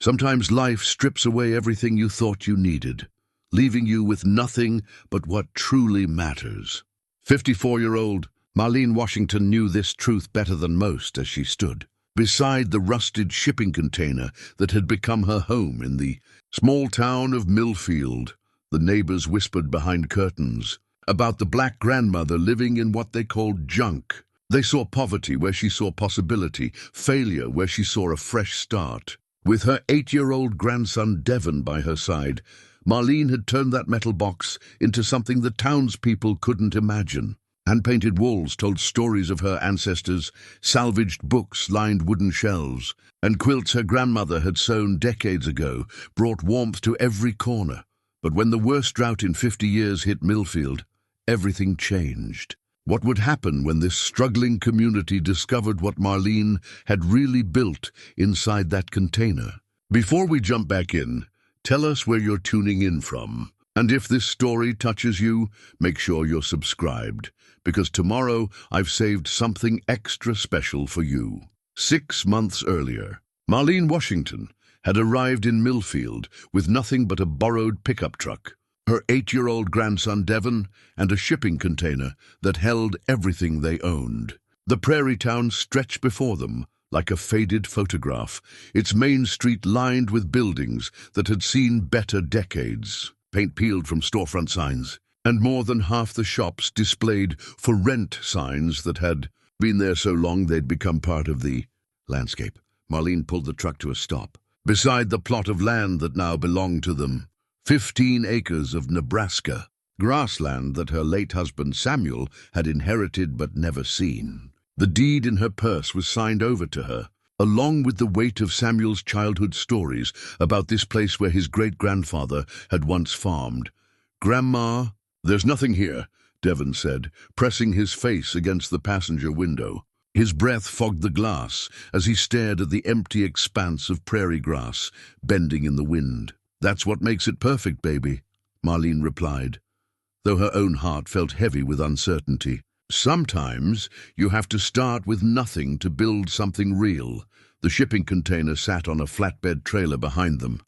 Sometimes life strips away everything you thought you needed, leaving you with nothing but what truly matters. 54-year-old Marlene Washington knew this truth better than most as she stood beside the rusted shipping container that had become her home in the small town of Millfield. The neighbors whispered behind curtains about the black grandmother living in what they called junk. They saw poverty where she saw possibility, failure where she saw a fresh start. With her 8-year-old grandson Devon by her side, Marlene had turned that metal box into something the townspeople couldn't imagine. Hand-painted walls told stories of her ancestors, salvaged books lined wooden shelves, and quilts her grandmother had sewn decades ago brought warmth to every corner. But when the worst drought in 50 years hit Millfield, everything changed. What would happen when this struggling community discovered what Marlene had really built inside that container? Before we jump back in, tell us where you're tuning in from. And if this story touches you, make sure you're subscribed, because tomorrow I've saved something extra special for you. 6 months earlier, Marlene Washington had arrived in Millfield with nothing but a borrowed pickup truck, her 8-year-old grandson Devon, and a shipping container that held everything they owned. The prairie town stretched before them like a faded photograph, its main street lined with buildings that had seen better decades, paint peeled from storefront signs, and more than half the shops displayed for rent signs that had been there so long they'd become part of the landscape. Marlene pulled the truck to a stop beside the plot of land that now belonged to them. 15 acres of Nebraska, grassland that her late husband Samuel had inherited but never seen. The deed in her purse was signed over to her, along with the weight of Samuel's childhood stories about this place where his great-grandfather had once farmed. "Grandma, there's nothing here," Devon said, pressing his face against the passenger window. His breath fogged the glass as he stared at the empty expanse of prairie grass bending in the wind. "That's what makes it perfect, baby," Marlene replied, though her own heart felt heavy with uncertainty. "Sometimes you have to start with nothing to build something real." The shipping container sat on a flatbed trailer behind them.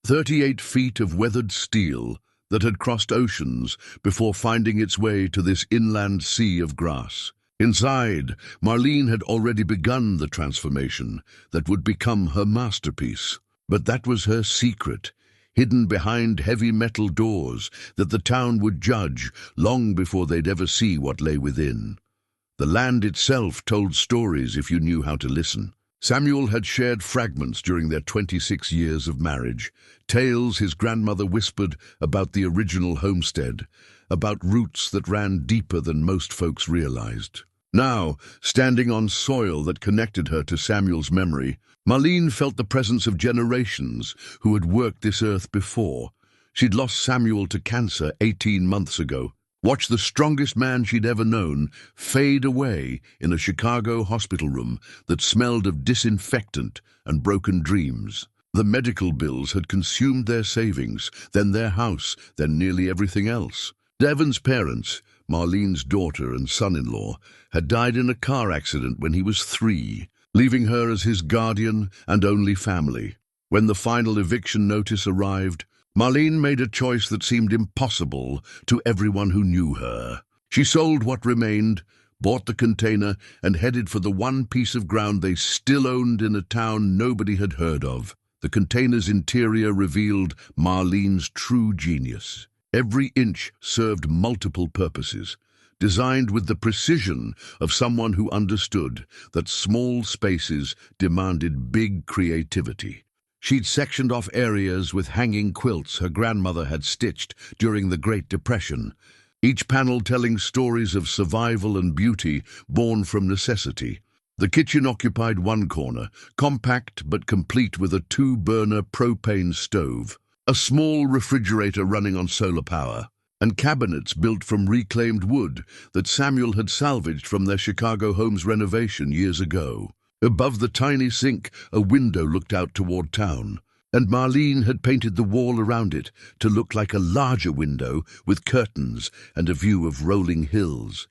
38 feet of weathered steel that had crossed oceans before finding its way to this inland sea of grass. Inside, Marlene had already begun the transformation that would become her masterpiece. But that was her secret, hidden behind heavy metal doors that the town would judge long before they'd ever see what lay within. The land itself told stories if you knew how to listen. Samuel had shared fragments during their 26 years of marriage, tales his grandmother whispered about the original homestead, about roots that ran deeper than most folks realized. Now, standing on soil that connected her to Samuel's memory, Marlene felt the presence of generations who had worked this earth before. She'd lost Samuel to cancer 18 months ago, watched the strongest man she'd ever known fade away in a Chicago hospital room that smelled of disinfectant and broken dreams. The medical bills had consumed their savings, then their house, then nearly everything else. Devon's parents, Marlene's daughter and son-in-law, had died in a car accident when he was 3, leaving her as his guardian and only family. When the final eviction notice arrived, Marlene made a choice that seemed impossible to everyone who knew her. She sold what remained, bought the container, and headed for the one piece of ground they still owned in a town nobody had heard of. The container's interior revealed Marlene's true genius. Every inch served multiple purposes, designed with the precision of someone who understood that small spaces demanded big creativity. She'd sectioned off areas with hanging quilts her grandmother had stitched during the Great Depression, each panel telling stories of survival and beauty born from necessity. The kitchen occupied one corner, compact but complete with a 2-burner propane stove, a small refrigerator running on solar power, and cabinets built from reclaimed wood that Samuel had salvaged from their Chicago home's renovation years ago. Above the tiny sink, a window looked out toward town, and Marlene had painted the wall around it to look like a larger window with curtains and a view of rolling hills.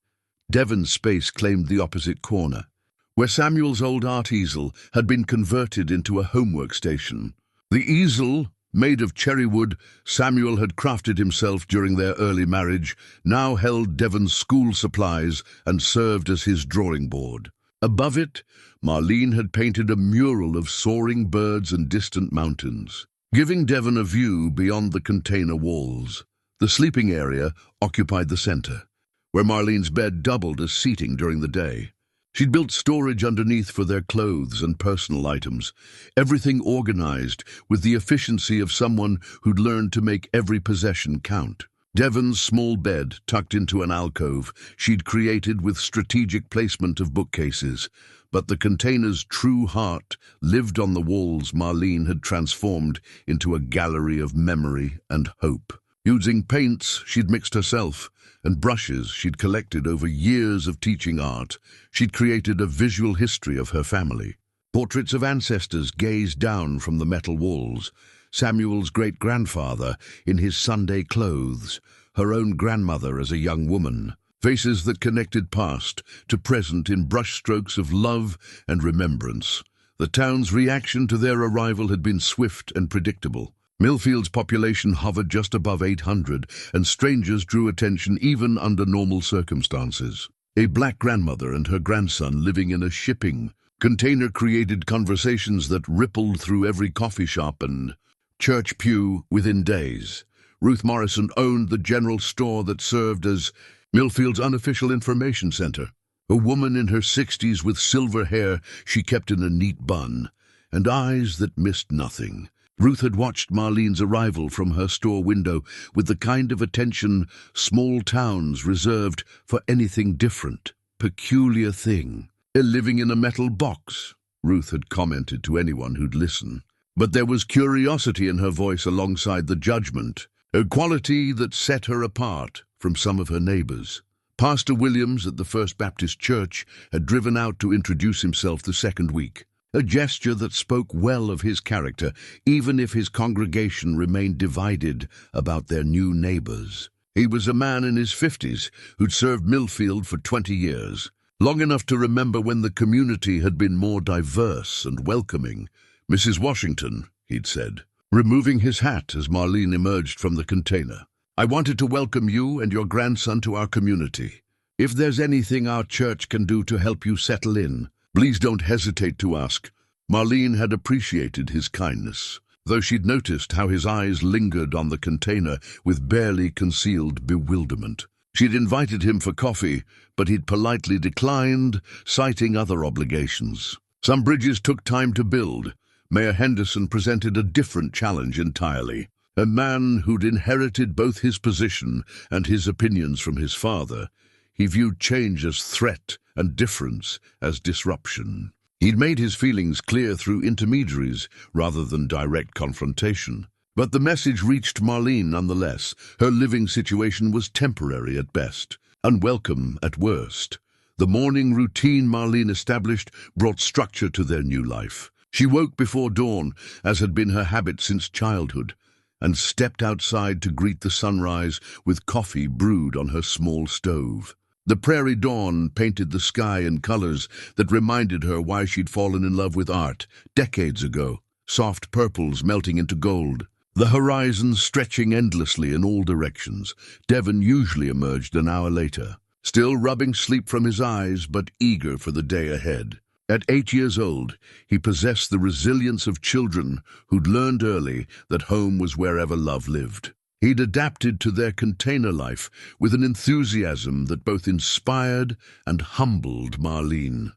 Devon's space claimed the opposite corner, where Samuel's old art easel had been converted into a homework station. The easel, made of cherry wood, Samuel had crafted himself during their early marriage, now held Devon's school supplies and served as his drawing board. Above it, Marlene had painted a mural of soaring birds and distant mountains, giving Devon a view beyond the container walls. The sleeping area occupied the center, where Marlene's bed doubled as seating during the day. She'd built storage underneath for their clothes and personal items, everything organized with the efficiency of someone who'd learned to make every possession count. Devon's small bed, tucked into an alcove, she'd created with strategic placement of bookcases, but the container's true heart lived on the walls Marlene had transformed into a gallery of memory and hope. Using paints she'd mixed herself, and brushes she'd collected over years of teaching art, she'd created a visual history of her family. Portraits of ancestors gazed down from the metal walls. Samuel's great-grandfather in his Sunday clothes, her own grandmother as a young woman. Faces that connected past to present in brushstrokes of love and remembrance. The town's reaction to their arrival had been swift and predictable. Millfield's population hovered just above 800, and strangers drew attention even under normal circumstances. A black grandmother and her grandson living in a shipping container created conversations that rippled through every coffee shop and church pew within days. Ruth Morrison owned the general store that served as Millfield's unofficial information center. A woman in her 60s with silver hair she kept in a neat bun, and eyes that missed nothing. Ruth had watched Marlene's arrival from her store window with the kind of attention small towns reserved for anything different, peculiar thing. Living in a metal box, Ruth had commented to anyone who'd listen. But there was curiosity in her voice alongside the judgment, a quality that set her apart from some of her neighbors. Pastor Williams at the First Baptist Church had driven out to introduce himself the second week. A gesture that spoke well of his character, even if his congregation remained divided about their new neighbors. He was a man in his 50s who'd served Millfield for 20 years, long enough to remember when the community had been more diverse and welcoming. "Mrs. Washington," he'd said, removing his hat as Marlene emerged from the container. "I wanted to welcome you and your grandson to our community. If there's anything our church can do to help you settle in, please don't hesitate to ask." Marlene had appreciated his kindness, though she'd noticed how his eyes lingered on the container with barely concealed bewilderment. She'd invited him for coffee, but he'd politely declined, citing other obligations. Some bridges took time to build. Mayor Henderson presented a different challenge entirely. A man who'd inherited both his position and his opinions from his father. He viewed change as threat and difference as disruption. He'd made his feelings clear through intermediaries rather than direct confrontation. But the message reached Marlene nonetheless. Her living situation was temporary at best, unwelcome at worst. The morning routine Marlene established brought structure to their new life. She woke before dawn, as had been her habit since childhood, and stepped outside to greet the sunrise with coffee brewed on her small stove. The prairie dawn painted the sky in colors that reminded her why she'd fallen in love with art decades ago, soft purples melting into gold. The horizon stretching endlessly in all directions. Devon usually emerged an hour later, still rubbing sleep from his eyes but eager for the day ahead. At 8 years old, he possessed the resilience of children who'd learned early that home was wherever love lived. He'd adapted to their container life with an enthusiasm that both inspired and humbled Marlene.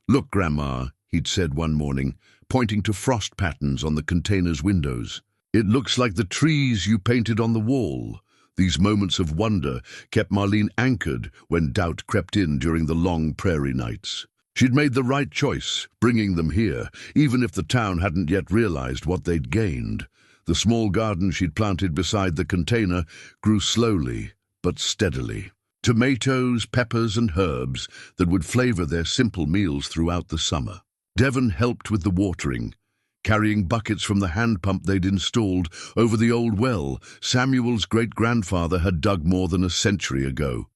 "Look, Grandma," he'd said one morning, pointing to frost patterns on the container's windows. "It looks like the trees you painted on the wall." These moments of wonder kept Marlene anchored when doubt crept in during the long prairie nights. She'd made the right choice, bringing them here, even if the town hadn't yet realized what they'd gained. The small garden she'd planted beside the container grew slowly but steadily. Tomatoes, peppers, and herbs that would flavor their simple meals throughout the summer. Devon helped with the watering, carrying buckets from the hand pump they'd installed over the old well Samuel's great-grandfather had dug more than a century ago.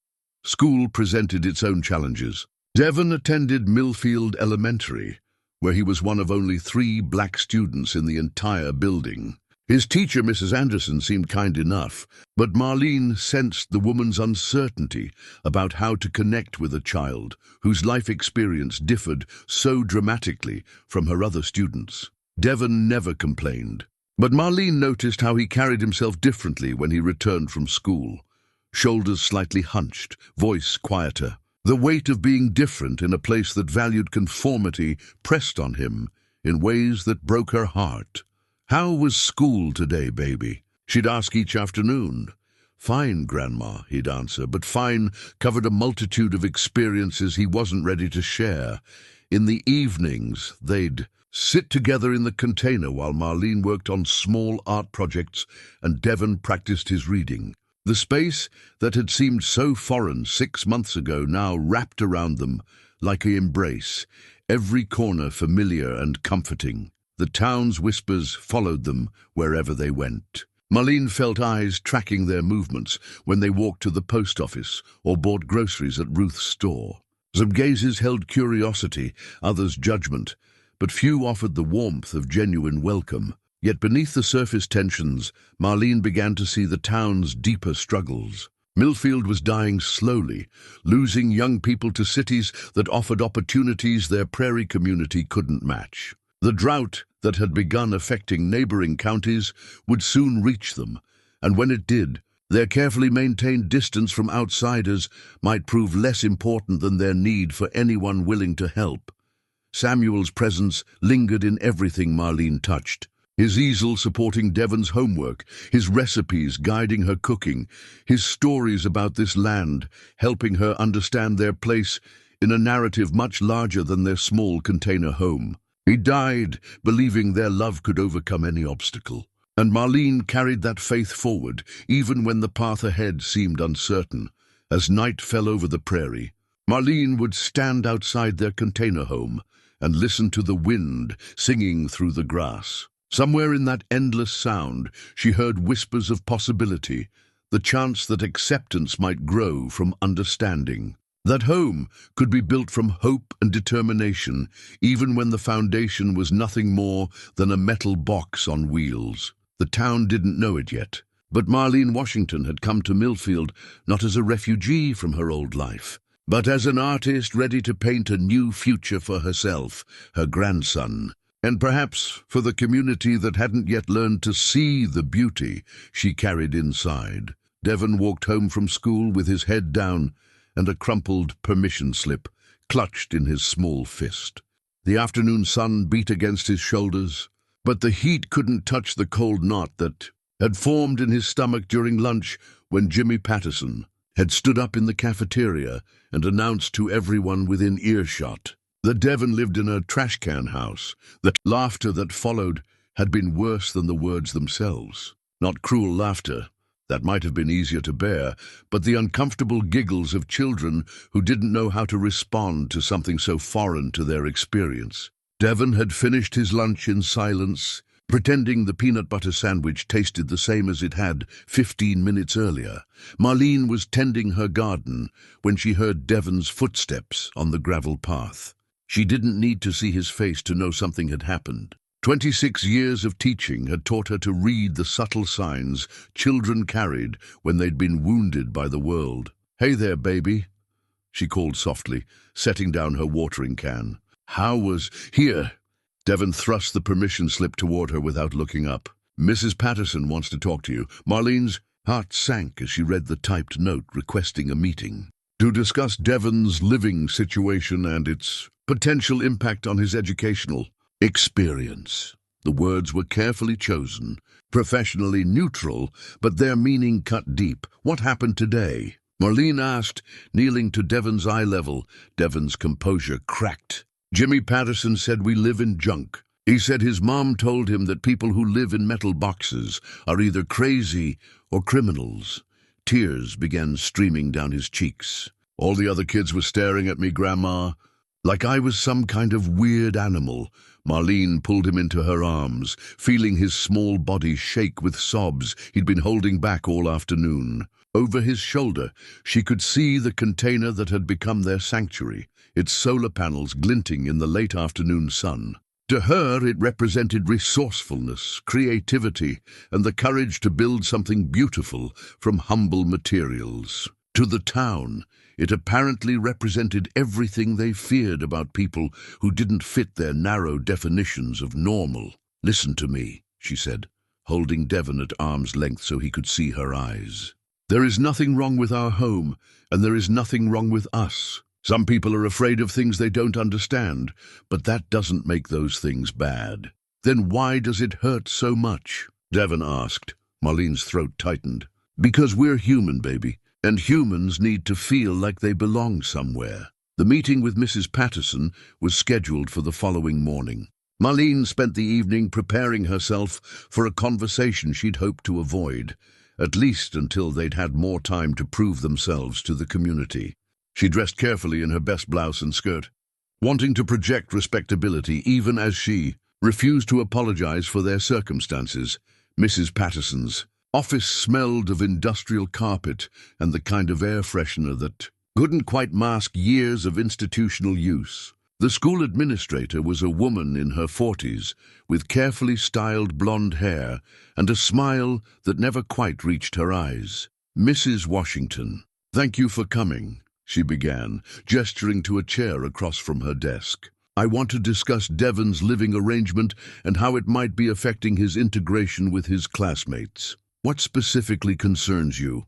School presented its own challenges. Devon attended Millfield Elementary, where he was one of only 3 black students in the entire building. His teacher, Mrs. Anderson, seemed kind enough, but Marlene sensed the woman's uncertainty about how to connect with a child whose life experience differed so dramatically from her other students. Devon never complained, but Marlene noticed how he carried himself differently when he returned from school. Shoulders slightly hunched, voice quieter. The weight of being different in a place that valued conformity pressed on him in ways that broke her heart. "How was school today, baby?" she'd ask each afternoon. "Fine, Grandma," he'd answer, but fine covered a multitude of experiences he wasn't ready to share. In the evenings, they'd sit together in the container while Marlene worked on small art projects and Devon practiced his reading. The space that had seemed so foreign 6 months ago now wrapped around them like an embrace, every corner familiar and comforting. The town's whispers followed them wherever they went. Marlene felt eyes tracking their movements when they walked to the post office or bought groceries at Ruth's store. Some gazes held curiosity, others judgment, but few offered the warmth of genuine welcome. Yet beneath the surface tensions, Marlene began to see the town's deeper struggles. Millfield was dying slowly, losing young people to cities that offered opportunities their prairie community couldn't match. The drought that had begun affecting neighboring counties would soon reach them, and when it did, their carefully maintained distance from outsiders might prove less important than their need for anyone willing to help. Samuel's presence lingered in everything Marlene touched. His easel supporting Devon's homework, his recipes guiding her cooking, his stories about this land helping her understand their place in a narrative much larger than their small container home. He died believing their love could overcome any obstacle, and Marlene carried that faith forward even when the path ahead seemed uncertain. As night fell over the prairie, Marlene would stand outside their container home and listen to the wind singing through the grass. Somewhere in that endless sound, she heard whispers of possibility, the chance that acceptance might grow from understanding. That home could be built from hope and determination, even when the foundation was nothing more than a metal box on wheels. The town didn't know it yet, but Marlene Washington had come to Millfield not as a refugee from her old life, but as an artist ready to paint a new future for herself, her grandson, and perhaps for the community that hadn't yet learned to see the beauty she carried inside. Devon walked home from school with his head down and a crumpled permission slip clutched in his small fist. The afternoon sun beat against his shoulders, but the heat couldn't touch the cold knot that had formed in his stomach during lunch when Jimmy Patterson had stood up in the cafeteria and announced to everyone within earshot that Devon lived in a trash-can house. The laughter that followed had been worse than the words themselves. Not cruel laughter, that might have been easier to bear, but the uncomfortable giggles of children who didn't know how to respond to something so foreign to their experience. Devon had finished his lunch in silence, pretending the peanut butter sandwich tasted the same as it had 15 minutes earlier. Marlene was tending her garden when she heard Devon's footsteps on the gravel path. She didn't need to see his face to know something had happened. 26 years of teaching had taught her to read the subtle signs children carried when they'd been wounded by the world. "Hey there, baby," she called softly, setting down her watering can. "How was here?" Devon thrust the permission slip toward her without looking up. "Mrs. Patterson wants to talk to you." Marlene's heart sank as she read the typed note requesting a meeting to discuss Devon's living situation and its potential impact on his educational experience. The words were carefully chosen, professionally neutral, but their meaning cut deep. "What happened today?" Marlene asked, kneeling to Devon's eye level. Devon's composure cracked. "Jimmy Patterson said we live in junk. He said his mom told him that people who live in metal boxes are either crazy or criminals." Tears began streaming down his cheeks. "All the other kids were staring at me, Grandma, like I was some kind of weird animal." Marlene pulled him into her arms, feeling his small body shake with sobs he'd been holding back all afternoon. Over his shoulder, she could see the container that had become their sanctuary, its solar panels glinting in the late afternoon sun. To her, it represented resourcefulness, creativity, and the courage to build something beautiful from humble materials. To the town, it apparently represented everything they feared about people who didn't fit their narrow definitions of normal. "Listen to me," she said, holding Devon at arm's length so he could see her eyes. "There is nothing wrong with our home, and there is nothing wrong with us. Some people are afraid of things they don't understand, but that doesn't make those things bad." "Then why does it hurt so much?" Devon asked. Marlene's throat tightened. "Because we're human, baby, and humans need to feel like they belong somewhere." The meeting with Mrs. Patterson was scheduled for the following morning. Marlene spent the evening preparing herself for a conversation she'd hoped to avoid, at least until they'd had more time to prove themselves to the community. She dressed carefully in her best blouse and skirt, wanting to project respectability even as she refused to apologize for their circumstances. Mrs. Patterson's office smelled of industrial carpet and the kind of air freshener that couldn't quite mask years of institutional use. The school administrator was a woman in her 40s, with carefully styled blonde hair and a smile that never quite reached her eyes. "Mrs. Washington, thank you for coming," she began, gesturing to a chair across from her desk. "I want to discuss Devon's living arrangement and how it might be affecting his integration with his classmates." "What specifically concerns you?"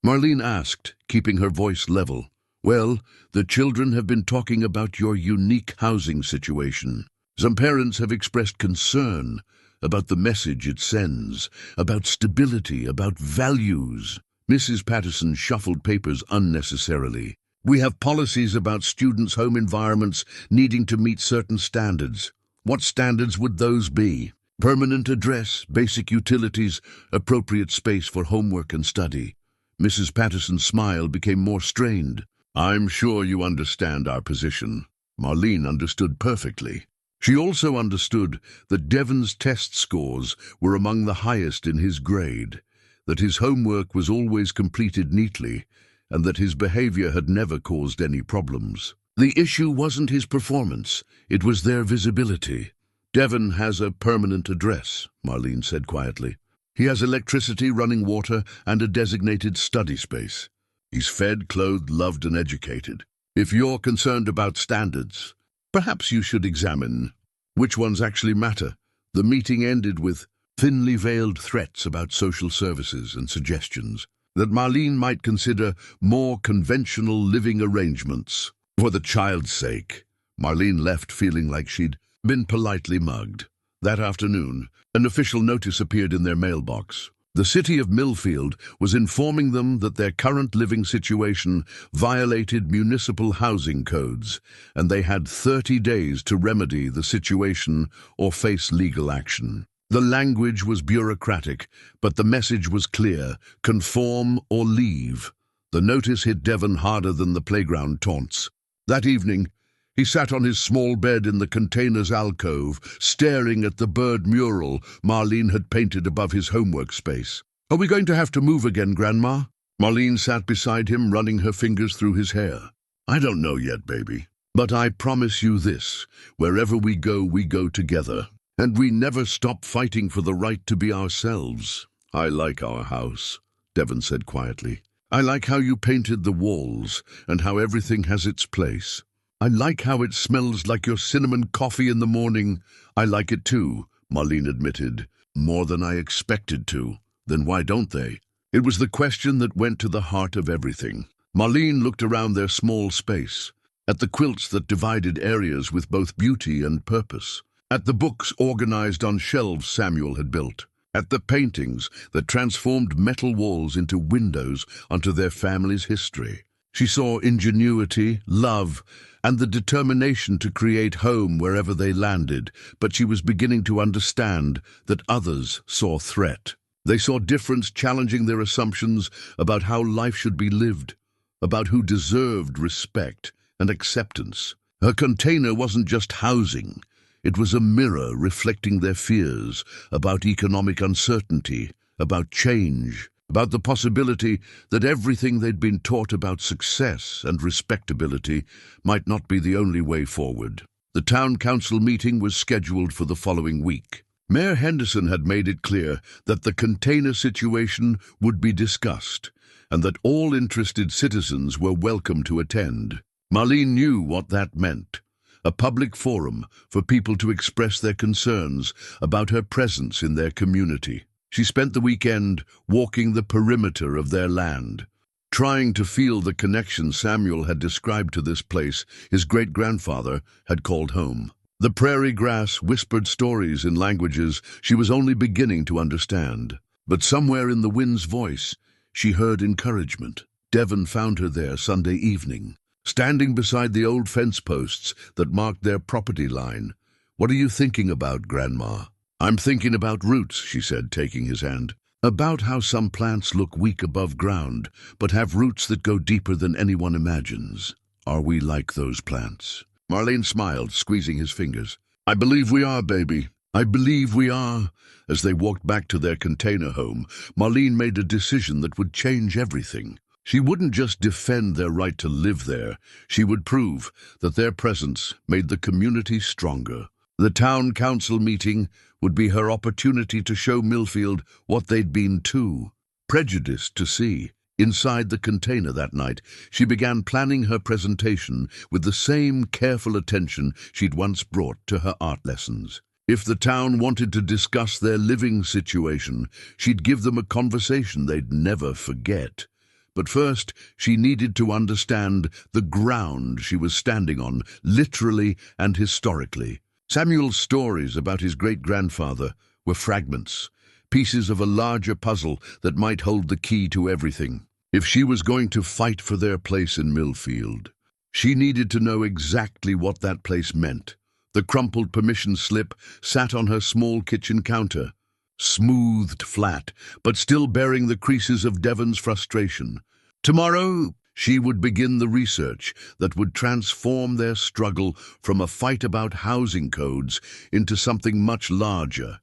Marlene asked, keeping her voice level. "Well, the children have been talking about your unique housing situation. Some parents have expressed concern about the message it sends, about stability, about values." Mrs. Patterson shuffled papers unnecessarily. "We have policies about students' home environments needing to meet certain standards. What standards would those be? Permanent address, basic utilities, appropriate space for homework and study." Mrs. Patterson's smile became more strained. "I'm sure you understand our position." Marlene understood perfectly. She also understood that Devon's test scores were among the highest in his grade, that his homework was always completed neatly, and that his behavior had never caused any problems. The issue wasn't his performance, it was their visibility. "Devon has a permanent address," Marlene said quietly. "He has electricity, running water, and a designated study space. He's fed, clothed, loved, and educated. If you're concerned about standards, perhaps you should examine which ones actually matter." The meeting ended with thinly veiled threats about social services and suggestions that Marlene might consider more conventional living arrangements. For the child's sake, Marlene left feeling like she'd been politely mugged. That afternoon, an official notice appeared in their mailbox. The city of Millfield was informing them that their current living situation violated municipal housing codes, and they had 30 days to remedy the situation or face legal action. The language was bureaucratic, but the message was clear: conform or leave. The notice hit Devon harder than the playground taunts. That evening, he sat on his small bed in the container's alcove, staring at the bird mural Marlene had painted above his homework space. "Are we going to have to move again, Grandma?" Marlene sat beside him, running her fingers through his hair. "I don't know yet, baby. But I promise you this, wherever we go together. And we never stop fighting for the right to be ourselves." "I like our house," Devon said quietly. "I like how you painted the walls and how everything has its place. I like how it smells like your cinnamon coffee in the morning." "I like it too," Marlene admitted. "More than I expected to." "Then why don't they?" It was the question that went to the heart of everything. Marlene looked around their small space, at the quilts that divided areas with both beauty and purpose, at the books organized on shelves Samuel had built, at the paintings that transformed metal walls into windows onto their family's history. She saw ingenuity, love, and the determination to create home wherever they landed, but she was beginning to understand that others saw threat. They saw difference challenging their assumptions about how life should be lived, about who deserved respect and acceptance. Her container wasn't just housing. It was a mirror reflecting their fears about economic uncertainty, about change, about the possibility that everything they'd been taught about success and respectability might not be the only way forward. The town council meeting was scheduled for the following week. Mayor Henderson had made it clear that the container situation would be discussed, and that all interested citizens were welcome to attend. Marlene knew what that meant: a public forum for people to express their concerns about her presence in their community. She spent the weekend walking the perimeter of their land, trying to feel the connection Samuel had described to this place his great-grandfather had called home. The prairie grass whispered stories in languages she was only beginning to understand. But somewhere in the wind's voice, she heard encouragement. Devon found her there Sunday evening, standing beside the old fence posts that marked their property line. "What are you thinking about, Grandma?" "I'm thinking about roots," she said, taking his hand. "About how some plants look weak above ground, but have roots that go deeper than anyone imagines. Are we like those plants?" Marlene smiled, squeezing his fingers. "I believe we are, baby. I believe we are." As they walked back to their container home, Marlene made a decision that would change everything. She wouldn't just defend their right to live there. She would prove that their presence made the community stronger. The town council meeting would be her opportunity to show Millfield what they'd been too prejudiced to see. Inside the container that night, she began planning her presentation with the same careful attention she'd once brought to her art lessons. If the town wanted to discuss their living situation, she'd give them a conversation they'd never forget. But first, she needed to understand the ground she was standing on, literally and historically. Samuel's stories about his great-grandfather were fragments, pieces of a larger puzzle that might hold the key to everything. If she was going to fight for their place in Millfield, she needed to know exactly what that place meant. The crumpled permission slip sat on her small kitchen counter, smoothed flat, but still bearing the creases of Devon's frustration. Tomorrow, she would begin the research that would transform their struggle from a fight about housing codes into something much larger,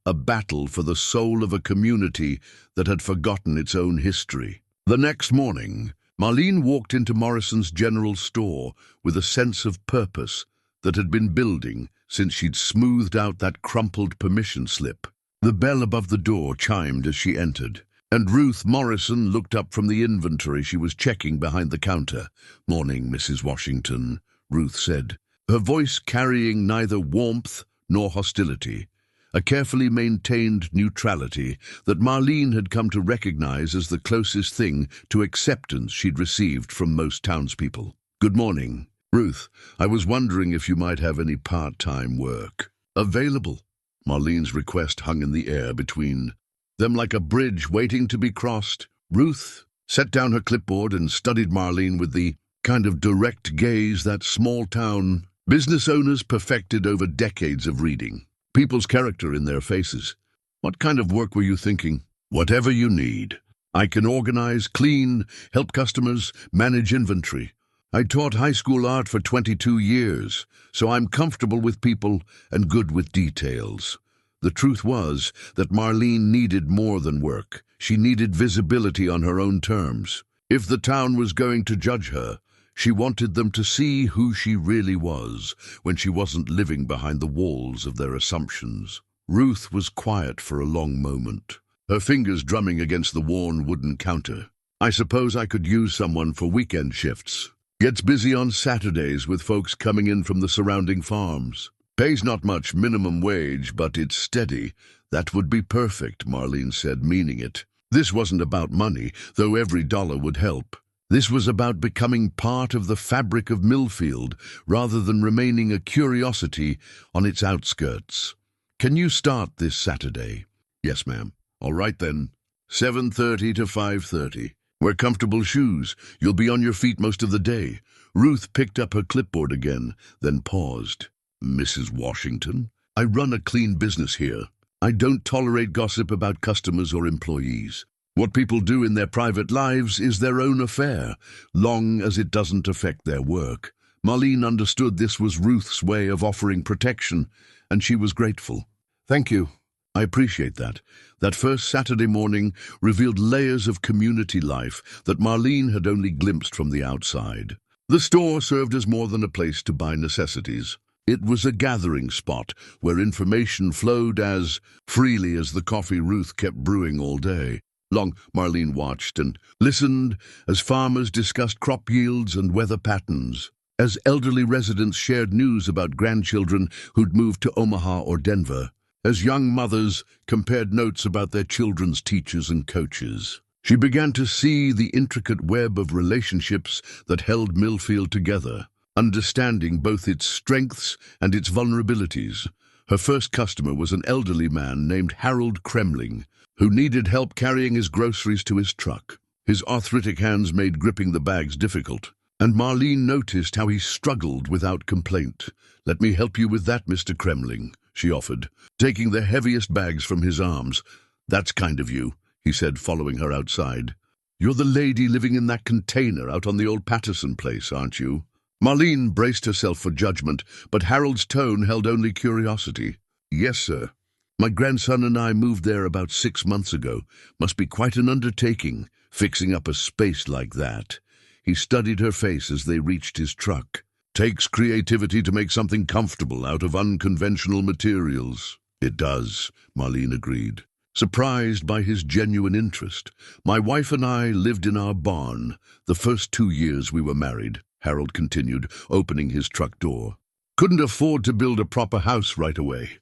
a battle for the soul of a community that had forgotten its own history. The next morning, Marlene walked into Morrison's general store with a sense of purpose that had been building since she'd smoothed out that crumpled permission slip. The bell above the door chimed as she entered, and Ruth Morrison looked up from the inventory she was checking behind the counter. "Morning, Mrs. Washington," Ruth said, her voice carrying neither warmth nor hostility, a carefully maintained neutrality that Marlene had come to recognize as the closest thing to acceptance she'd received from most townspeople. "Good morning. Ruth, I was wondering if you might have any part-time work available." Marlene's request hung in the air between them like a bridge waiting to be crossed. Ruth set down her clipboard and studied Marlene with the kind of direct gaze that small-town business owners perfected over decades of reading people's character in their faces. "What kind of work were you thinking?" "Whatever you need. I can organize, clean, help customers, manage inventory. I taught high school art for 22 years, so I'm comfortable with people and good with details." The truth was that Marlene needed more than work. She needed visibility on her own terms. If the town was going to judge her, she wanted them to see who she really was when she wasn't living behind the walls of their assumptions. Ruth was quiet for a long moment, her fingers drumming against the worn wooden counter. "I suppose I could use someone for weekend shifts. Gets busy on Saturdays with folks coming in from the surrounding farms. Pays not much, minimum wage, but it's steady." "That would be perfect," Marlene said, meaning it. This wasn't about money, though every dollar would help. This was about becoming part of the fabric of Millfield, rather than remaining a curiosity on its outskirts. "Can you start this Saturday?" "Yes, ma'am." "All right then. 7:30 to 5:30. Wear comfortable shoes. You'll be on your feet most of the day." Ruth picked up her clipboard again, then paused. "Mrs. Washington, I run a clean business here. I don't tolerate gossip about customers or employees. What people do in their private lives is their own affair, long as it doesn't affect their work." Marlene understood this was Ruth's way of offering protection, and she was grateful. "Thank you. I appreciate that. That first Saturday morning revealed layers of community life that Marlene had only glimpsed from the outside. The store served as more than a place to buy necessities. It was a gathering spot where information flowed as freely as the coffee Ruth kept brewing all day. Long, Marlene watched and listened as farmers discussed crop yields and weather patterns, as elderly residents shared news about grandchildren who'd moved to Omaha or Denver, as young mothers compared notes about their children's teachers and coaches. She began to see the intricate web of relationships that held Millfield together, understanding both its strengths and its vulnerabilities. Her first customer was an elderly man named Harold Kremling, who needed help carrying his groceries to his truck. His arthritic hands made gripping the bags difficult, and Marlene noticed how he struggled without complaint. "Let me help you with that, Mr. Kremling," she offered, taking the heaviest bags from his arms. "That's kind of you," he said, following her outside. "You're the lady living in that container out on the old Patterson place, aren't you?" Marlene braced herself for judgment, but Harold's tone held only curiosity. "Yes, sir. My grandson and I moved there about 6 months ago. Must be quite an undertaking, fixing up a space like that." He studied her face as they reached his truck. "Takes creativity to make something comfortable out of unconventional materials." "It does," Marlene agreed, surprised by his genuine interest. "My wife and I lived in our barn the first 2 years we were married," Harold continued, opening his truck door. "Couldn't afford to build a proper house right away.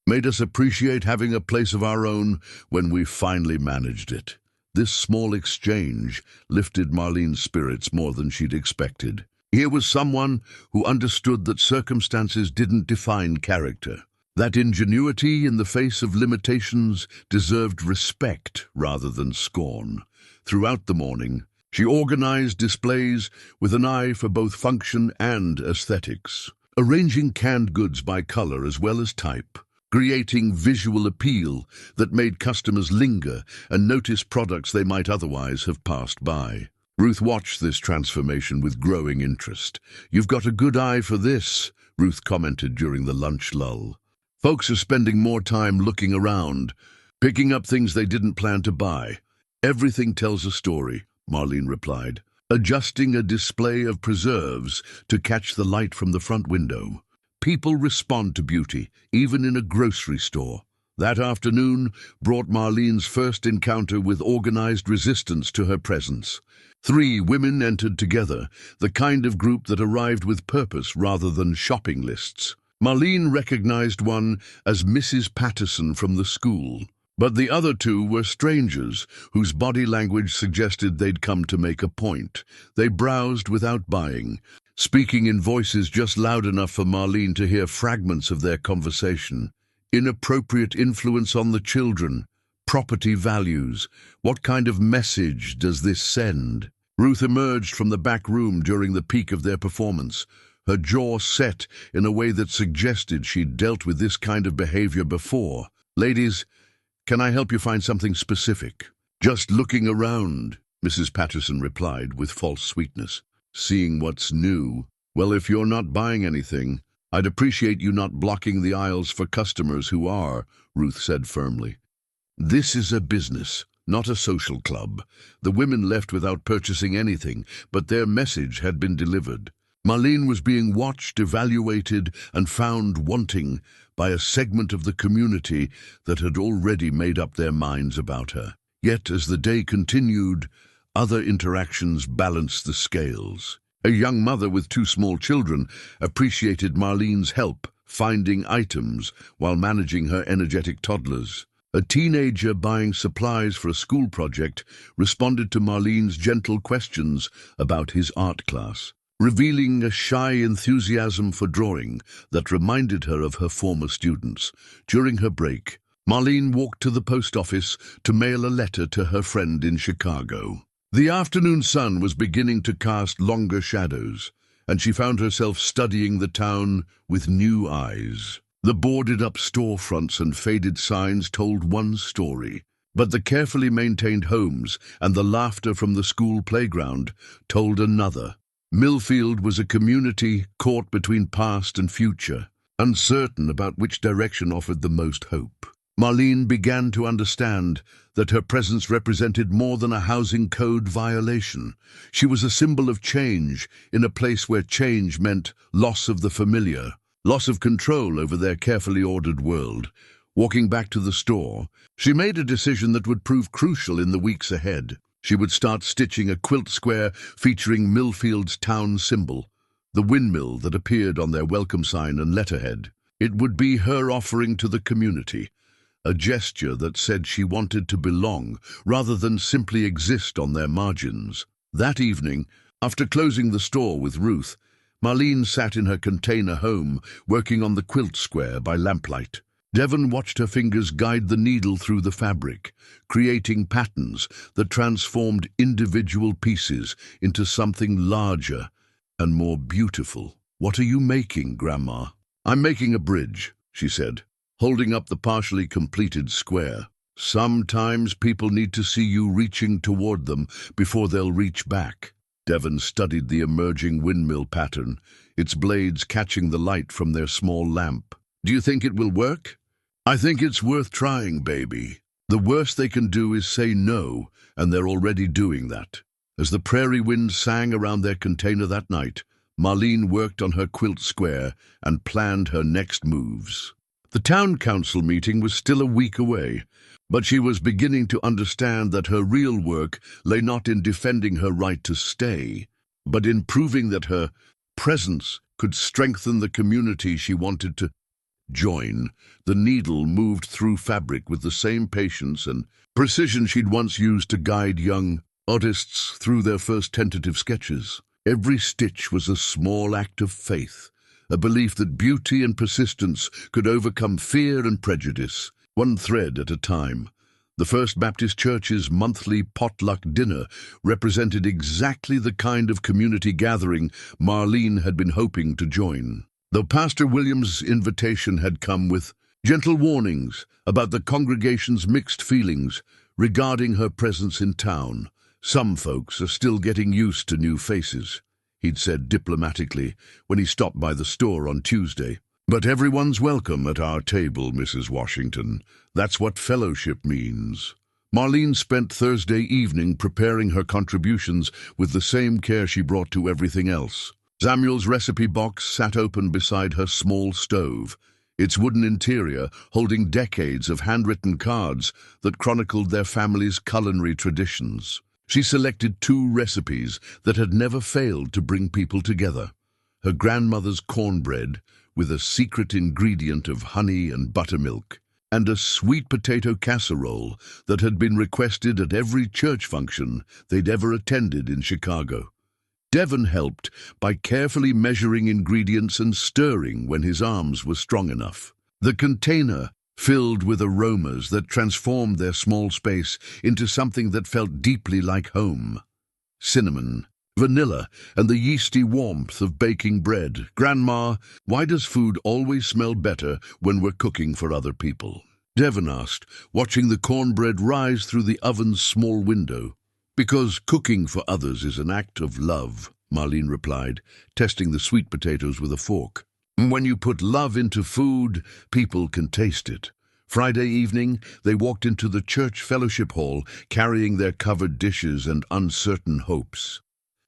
Made us appreciate having a place of our own when we finally managed it." This small exchange lifted Marlene's spirits more than she'd expected. Here was someone who understood that circumstances didn't define character, that ingenuity in the face of limitations deserved respect rather than scorn. Throughout the morning, she organized displays with an eye for both function and aesthetics, arranging canned goods by color as well as type, creating visual appeal that made customers linger and notice products they might otherwise have passed by. Ruth watched this transformation with growing interest. "You've got a good eye for this," Ruth commented during the lunch lull. "Folks are spending more time looking around, picking up things they didn't plan to buy." "Everything tells a story," Marlene replied, adjusting a display of preserves to catch the light from the front window. People respond to beauty, even in a grocery store. That afternoon brought Marlene's first encounter with organized resistance to her presence. 3 women entered together, the kind of group that arrived with purpose rather than shopping lists. Marlene recognized one as Mrs. Patterson from the school, but the other 2 were strangers whose body language suggested they'd come to make a point. They browsed without buying, speaking in voices just loud enough for Marlene to hear fragments of their conversation. Inappropriate influence on the children, property values. What kind of message does this send? Ruth emerged from the back room during the peak of their performance, her jaw set in a way that suggested she'd dealt with this kind of behavior before. "Ladies, can I help you find something specific?" "Just looking around," Mrs. Patterson replied with false sweetness. "Seeing what's new." "Well, if you're not buying anything, I'd appreciate you not blocking the aisles for customers who are," Ruth said firmly. "This is a business, not a social club." The women left without purchasing anything, but their message had been delivered. Marlene was being watched, evaluated, and found wanting by a segment of the community that had already made up their minds about her. Yet, as the day continued, other interactions balanced the scales. A young mother with 2 small children appreciated Marlene's help finding items while managing her energetic toddlers. A teenager buying supplies for a school project responded to Marlene's gentle questions about his art class, revealing a shy enthusiasm for drawing that reminded her of her former students. During her break, Marlene walked to the post office to mail a letter to her friend in Chicago. The afternoon sun was beginning to cast longer shadows, and she found herself studying the town with new eyes. The boarded-up storefronts and faded signs told one story, but the carefully maintained homes and the laughter from the school playground told another. Millfield was a community caught between past and future, uncertain about which direction offered the most hope. Marlene began to understand that her presence represented more than a housing code violation. She was a symbol of change in a place where change meant loss of the familiar, loss of control over their carefully ordered world. Walking back to the store, she made a decision that would prove crucial in the weeks ahead. She would start stitching a quilt square featuring Millfield's town symbol, the windmill that appeared on their welcome sign and letterhead. It would be her offering to the community, a gesture that said she wanted to belong rather than simply exist on their margins. That evening, after closing the store with Ruth, Marlene sat in her container home, working on the quilt square by lamplight. Devon watched her fingers guide the needle through the fabric, creating patterns that transformed individual pieces into something larger and more beautiful. "What are you making, Grandma?" "I'm making a bridge," she said, holding up the partially completed square. "Sometimes people need to see you reaching toward them before they'll reach back." Devon studied the emerging windmill pattern, its blades catching the light from their small lamp. "Do you think it will work?" "I think it's worth trying, baby. The worst they can do is say no, and they're already doing that." As the prairie wind sang around their container that night, Marlene worked on her quilt square and planned her next moves. The town council meeting was still a week away, but she was beginning to understand that her real work lay not in defending her right to stay, but in proving that her presence could strengthen the community she wanted to join. The needle moved through fabric with the same patience and precision she'd once used to guide young artists through their first tentative sketches. Every stitch was a small act of faith, a belief that beauty and persistence could overcome fear and prejudice, one thread at a time. The First Baptist Church's monthly potluck dinner represented exactly the kind of community gathering Marlene had been hoping to join. Though Pastor Williams' invitation had come with gentle warnings about the congregation's mixed feelings regarding her presence in town, "Some folks are still getting used to new faces," he'd said diplomatically when he stopped by the store on Tuesday. "But everyone's welcome at our table, Mrs. Washington. That's what fellowship means." Marlene spent Thursday evening preparing her contributions with the same care she brought to everything else. Samuel's recipe box sat open beside her small stove, its wooden interior holding decades of handwritten cards that chronicled their family's culinary traditions. She selected 2 recipes that had never failed to bring people together: her grandmother's cornbread, with a secret ingredient of honey and buttermilk, and a sweet potato casserole that had been requested at every church function they'd ever attended in Chicago. Devon helped by carefully measuring ingredients and stirring when his arms were strong enough. The container filled with aromas that transformed their small space into something that felt deeply like home. Cinnamon, vanilla, and the yeasty warmth of baking bread. "Grandma, why does food always smell better when we're cooking for other people?" Devon asked, watching the cornbread rise through the oven's small window. "Because cooking for others is an act of love," Marlene replied, testing the sweet potatoes with a fork. "When you put love into food, people can taste it." Friday evening, they walked into the church fellowship hall, carrying their covered dishes and uncertain hopes.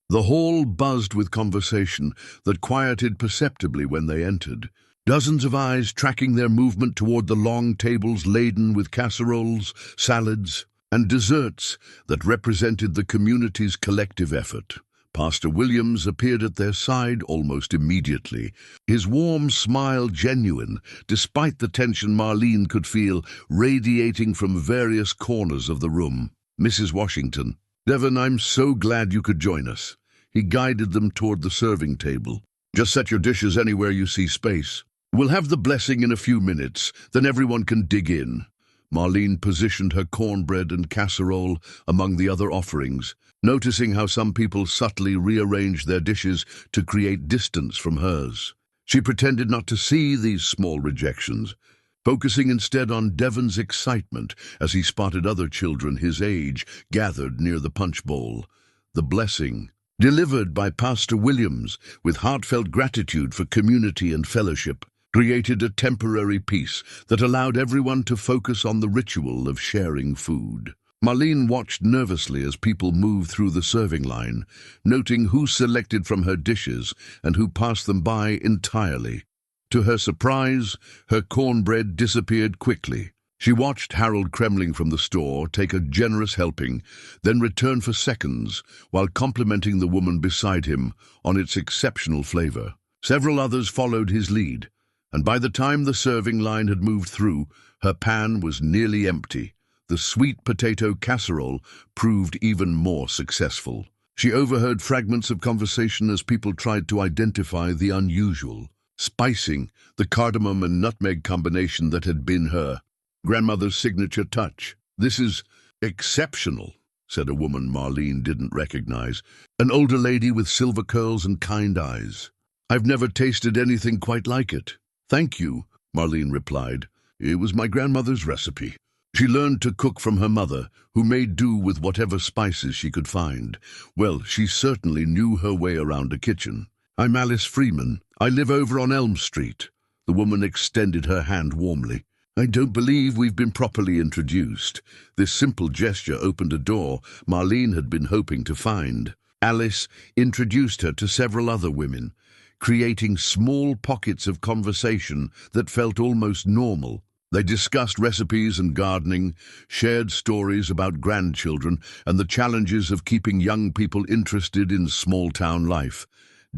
The hall buzzed with conversation that quieted perceptibly when they entered. Dozens of eyes tracking their movement toward the long tables laden with casseroles, salads, and desserts that represented the community's collective effort. Pastor Williams appeared at their side almost immediately, his warm smile genuine, despite the tension Marlene could feel radiating from various corners of the room. "Mrs. Washington, Devon, I'm so glad you could join us." He guided them toward the serving table. "Just set your dishes anywhere you see space. We'll have the blessing in a few minutes, then everyone can dig in." Marlene positioned her cornbread and casserole among the other offerings, noticing how some people subtly rearranged their dishes to create distance from hers. She pretended not to see these small rejections, focusing instead on Devon's excitement as he spotted other children his age gathered near the punch bowl. The blessing, delivered by Pastor Williams with heartfelt gratitude for community and fellowship, created a temporary peace that allowed everyone to focus on the ritual of sharing food. Marlene watched nervously as people moved through the serving line, noting who selected from her dishes and who passed them by entirely. To her surprise, her cornbread disappeared quickly. She watched Harold Kremling from the store take a generous helping, then return for seconds, while complimenting the woman beside him on its exceptional flavor. Several others followed his lead, and by the time the serving line had moved through, her pan was nearly empty. The sweet potato casserole proved even more successful. She overheard fragments of conversation as people tried to identify the unusual, spicing the cardamom and nutmeg combination that had been her grandmother's signature touch. "This is exceptional," said a woman Marlene didn't recognize, an older lady with silver curls and kind eyes. "I've never tasted anything quite like it." "Thank you," Marlene replied. "It was my grandmother's recipe. She learned to cook from her mother, who made do with whatever spices she could find. Well, she certainly knew her way around a kitchen." "I'm Alice Freeman. I live over on Elm Street." The woman extended her hand warmly. "I don't believe we've been properly introduced." This simple gesture opened a door Marlene had been hoping to find. Alice introduced her to several other women, creating small pockets of conversation that felt almost normal. They discussed recipes and gardening, shared stories about grandchildren, and the challenges of keeping young people interested in small-town life.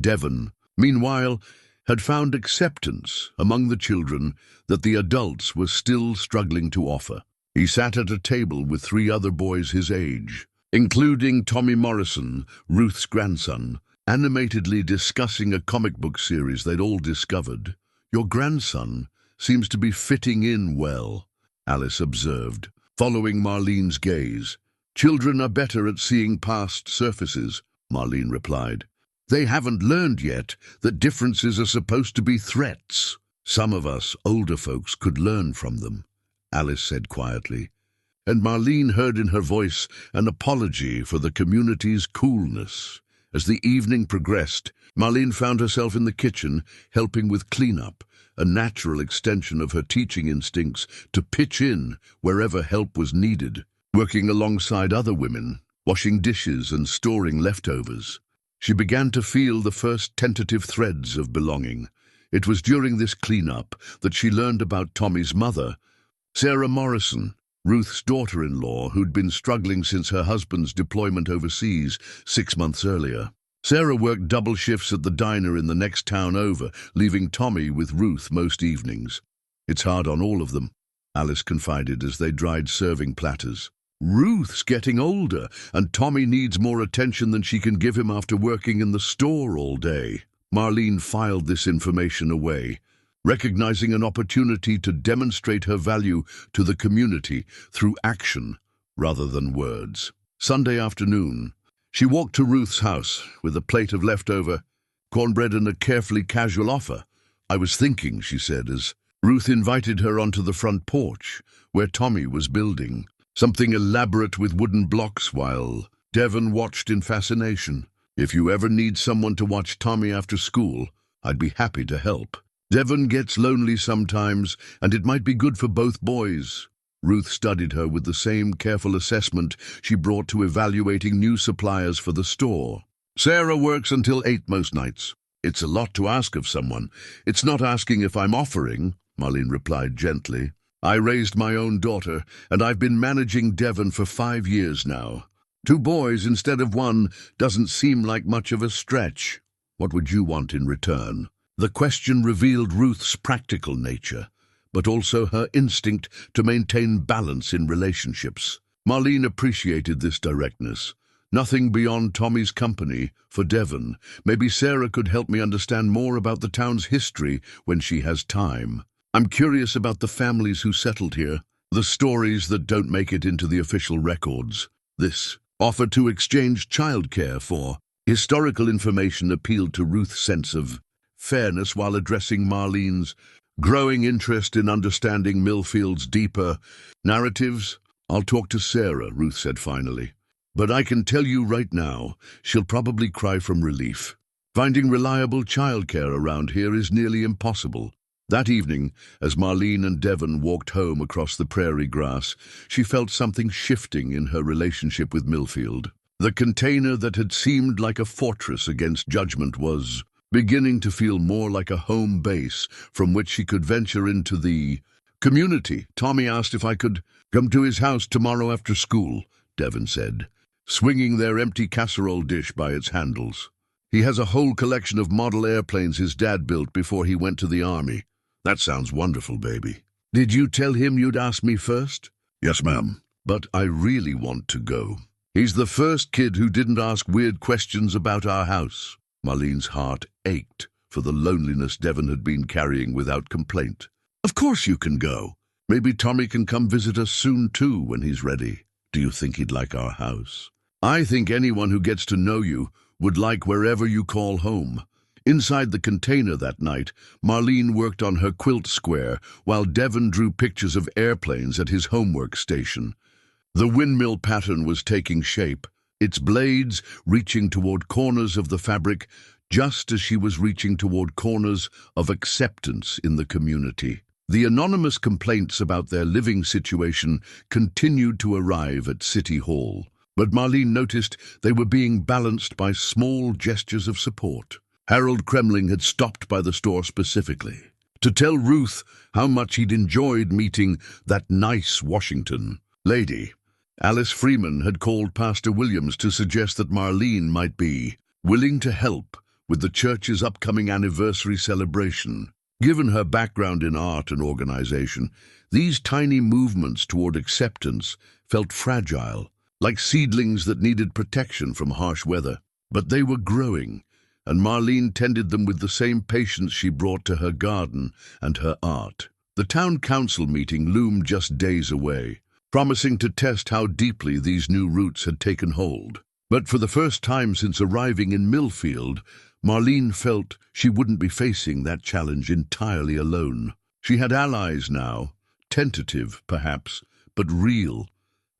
Devon, meanwhile, had found acceptance among the children that the adults were still struggling to offer. He sat at a table with 3 other boys his age, including Tommy Morrison, Ruth's grandson, animatedly discussing a comic book series they'd all discovered. "Your grandson seems to be fitting in well," Alice observed, following Marlene's gaze. "Children are better at seeing past surfaces," Marlene replied. "They haven't learned yet that differences are supposed to be threats." "Some of us older folks could learn from them," Alice said quietly, and Marlene heard in her voice an apology for the community's coolness. As the evening progressed, Marlene found herself in the kitchen helping with cleanup, a natural extension of her teaching instincts to pitch in wherever help was needed, working alongside other women, washing dishes and storing leftovers. She began to feel the first tentative threads of belonging. It was during this cleanup that she learned about Tommy's mother, Sarah Morrison, Ruth's daughter-in-law, who'd been struggling since her husband's deployment overseas 6 months earlier. Sarah worked double shifts at the diner in the next town over, leaving Tommy with Ruth most evenings. "It's hard on all of them," Alice confided as they dried serving platters. "Ruth's getting older, and Tommy needs more attention than she can give him after working in the store all day." Marlene filed this information away, recognizing an opportunity to demonstrate her value to the community through action rather than words. Sunday afternoon, she walked to Ruth's house with a plate of leftover cornbread and a carefully casual offer. "I was thinking," she said, as Ruth invited her onto the front porch, where Tommy was building something elaborate with wooden blocks, while Devon watched in fascination. "If you ever need someone to watch Tommy after school, I'd be happy to help. Devon gets lonely sometimes, and it might be good for both boys." Ruth studied her with the same careful assessment she brought to evaluating new suppliers for the store. "Sarah works until 8 most nights. It's a lot to ask of someone." "It's not asking if I'm offering," Marlene replied gently. "I raised my own daughter, and I've been managing Devon for 5 years now. 2 boys instead of 1 doesn't seem like much of a stretch. What would you want in return?" The question revealed Ruth's practical nature, but also her instinct to maintain balance in relationships. Marlene appreciated this directness. "Nothing beyond Tommy's company for Devon. Maybe Sarah could help me understand more about the town's history when she has time. I'm curious about the families who settled here, the stories that don't make it into the official records." This offer to exchange childcare for historical information appealed to Ruth's sense of fairness while addressing Marlene's growing interest in understanding Millfield's deeper narratives. "I'll talk to Sarah," Ruth said finally. "But I can tell you right now, she'll probably cry from relief. Finding reliable childcare around here is nearly impossible." That evening, as Marlene and Devon walked home across the prairie grass, she felt something shifting in her relationship with Millfield. The container that had seemed like a fortress against judgment was beginning to feel more like a home base from which she could venture into the community. Tommy asked if I could come to his house tomorrow after school, Devon said, swinging their empty casserole dish by its handles. He has a whole collection of model airplanes his dad built before he went to the army. That sounds wonderful, baby. Did you tell him you'd ask me first? Yes, ma'am. But I really want to go. He's the first kid who didn't ask weird questions about our house. Marlene's heart ached for the loneliness Devon had been carrying without complaint. Of course you can go. Maybe Tommy can come visit us soon too when he's ready. Do you think he'd like our house? I think anyone who gets to know you would like wherever you call home. Inside the container that night, Marlene worked on her quilt square while Devon drew pictures of airplanes at his homework station. The windmill pattern was taking shape, its blades reaching toward corners of the fabric just as she was reaching toward corners of acceptance in the community. The anonymous complaints about their living situation continued to arrive at City Hall, but Marlene noticed they were being balanced by small gestures of support. Harold Kremling had stopped by the store specifically to tell Ruth how much he'd enjoyed meeting that nice Washington lady. Alice Freeman had called Pastor Williams to suggest that Marlene might be willing to help with the church's upcoming anniversary celebration. Given her background in art and organization, these tiny movements toward acceptance felt fragile, like seedlings that needed protection from harsh weather. But they were growing, and Marlene tended them with the same patience she brought to her garden and her art. The town council meeting loomed just days away, promising to test how deeply these new roots had taken hold. But for the first time since arriving in Millfield, Marlene felt she wouldn't be facing that challenge entirely alone. She had allies now, tentative perhaps, but real.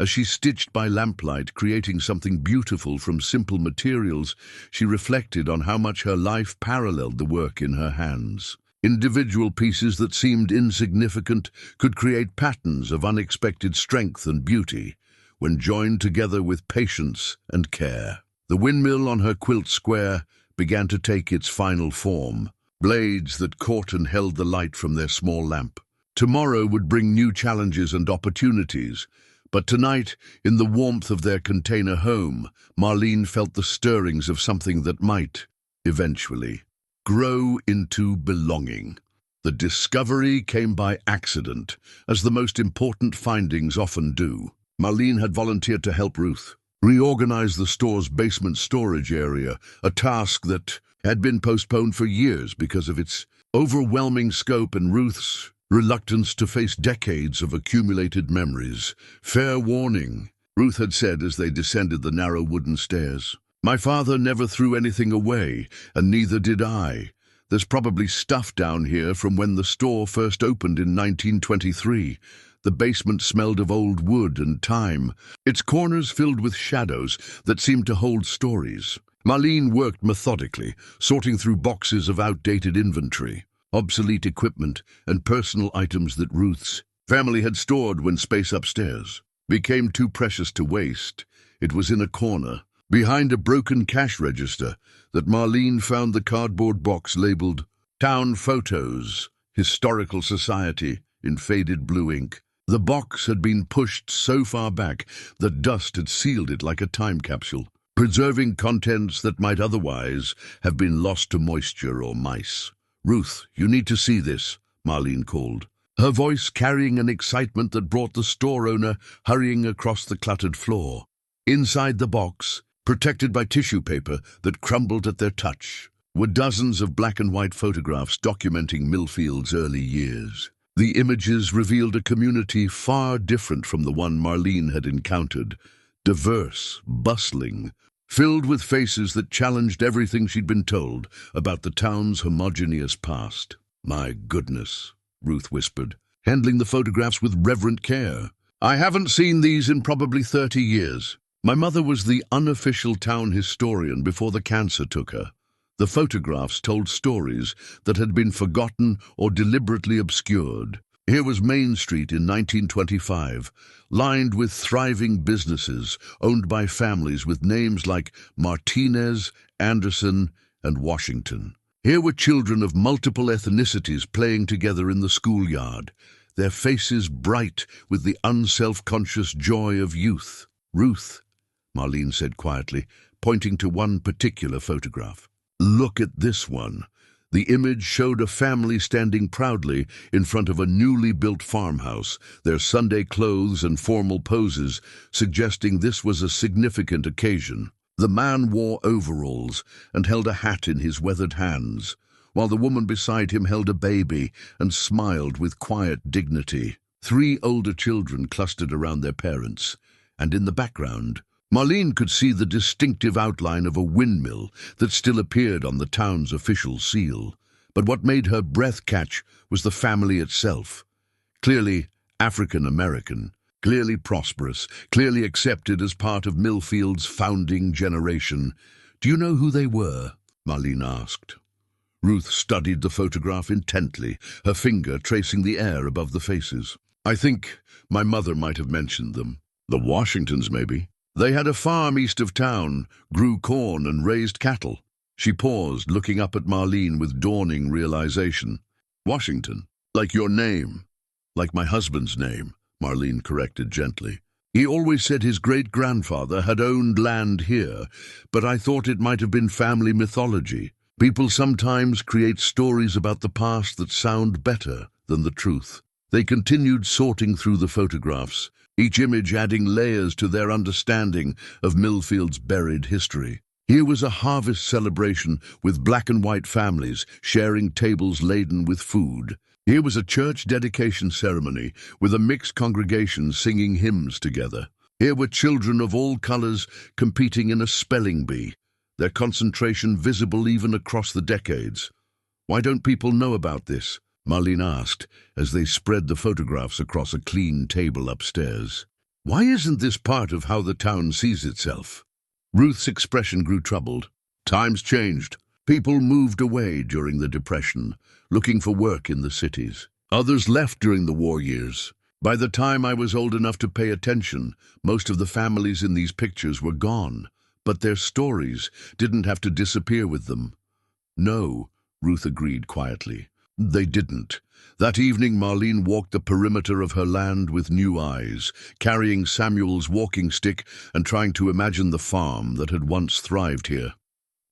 As she stitched by lamplight, creating something beautiful from simple materials, she reflected on how much her life paralleled the work in her hands. Individual pieces that seemed insignificant could create patterns of unexpected strength and beauty when joined together with patience and care. The windmill on her quilt square began to take its final form, blades that caught and held the light from their small lamp. Tomorrow would bring new challenges and opportunities, but tonight, in the warmth of their container home, Marlene felt the stirrings of something that might, eventually, grow into belonging. The discovery came by accident, as the most important findings often do. Marlene had volunteered to help Ruth reorganize the store's basement storage area, a task that had been postponed for years because of its overwhelming scope and Ruth's reluctance to face decades of accumulated memories. Fair warning, Ruth had said as they descended the narrow wooden stairs. My father never threw anything away, and neither did I. There's probably stuff down here from when the store first opened in 1923. The basement smelled of old wood and time, its corners filled with shadows that seemed to hold stories. Marlene worked methodically, sorting through boxes of outdated inventory, obsolete equipment, and personal items that Ruth's family had stored when space upstairs became too precious to waste. It was in a corner, behind a broken cash register, that Marlene found the cardboard box labeled Town Photos, Historical Society, in faded blue ink. The box had been pushed so far back that dust had sealed it like a time capsule, preserving contents that might otherwise have been lost to moisture or mice. Ruth, you need to see this, Marlene called, her voice carrying an excitement that brought the store owner hurrying across the cluttered floor. Inside the box, protected by tissue paper that crumbled at their touch, were dozens of black and white photographs documenting Millfield's early years. The images revealed a community far different from the one Marlene had encountered, diverse, bustling, filled with faces that challenged everything she'd been told about the town's homogeneous past. My goodness, Ruth whispered, handling the photographs with reverent care. I haven't seen these in probably 30 years. My mother was the unofficial town historian before the cancer took her. The photographs told stories that had been forgotten or deliberately obscured. Here was Main Street in 1925, lined with thriving businesses owned by families with names like Martinez, Anderson, and Washington. Here were children of multiple ethnicities playing together in the schoolyard, their faces bright with the unself-conscious joy of youth. "Ruth," Marlene said quietly, pointing to one particular photograph. "Look at this one." The image showed a family standing proudly in front of a newly built farmhouse, their Sunday clothes and formal poses suggesting this was a significant occasion. The man wore overalls and held a hat in his weathered hands, while the woman beside him held a baby and smiled with quiet dignity. 3 older children clustered around their parents, and in the background, Marlene could see the distinctive outline of a windmill that still appeared on the town's official seal. But what made her breath catch was the family itself. Clearly African-American, clearly prosperous, clearly accepted as part of Millfield's founding generation. "Do you know who they were?" Marlene asked. Ruth studied the photograph intently, her finger tracing the air above the faces. "I think my mother might have mentioned them. The Washingtons, maybe. They had a farm east of town, grew corn and raised cattle." She paused, looking up at Marlene with dawning realization. "Washington, like your name." "Like my husband's name," Marlene corrected gently. "He always said his great-grandfather had owned land here, but I thought it might have been family mythology. People sometimes create stories about the past that sound better than the truth." They continued sorting through the photographs, each image adding layers to their understanding of Millfield's buried history. Here was a harvest celebration with black and white families sharing tables laden with food. Here was a church dedication ceremony with a mixed congregation singing hymns together. Here were children of all colors competing in a spelling bee, their concentration visible even across the decades. "Why don't people know about this?" Marlene asked as they spread the photographs across a clean table upstairs. "Why isn't this part of how the town sees itself?" Ruth's expression grew troubled. "Times changed. People moved away during the Depression, looking for work in the cities. Others left during the war years. By the time I was old enough to pay attention, most of the families in these pictures were gone, but their stories didn't have to disappear with them." "No," Ruth agreed quietly. "They didn't." That evening, Marlene walked the perimeter of her land with new eyes, carrying Samuel's walking stick and trying to imagine the farm that had once thrived here.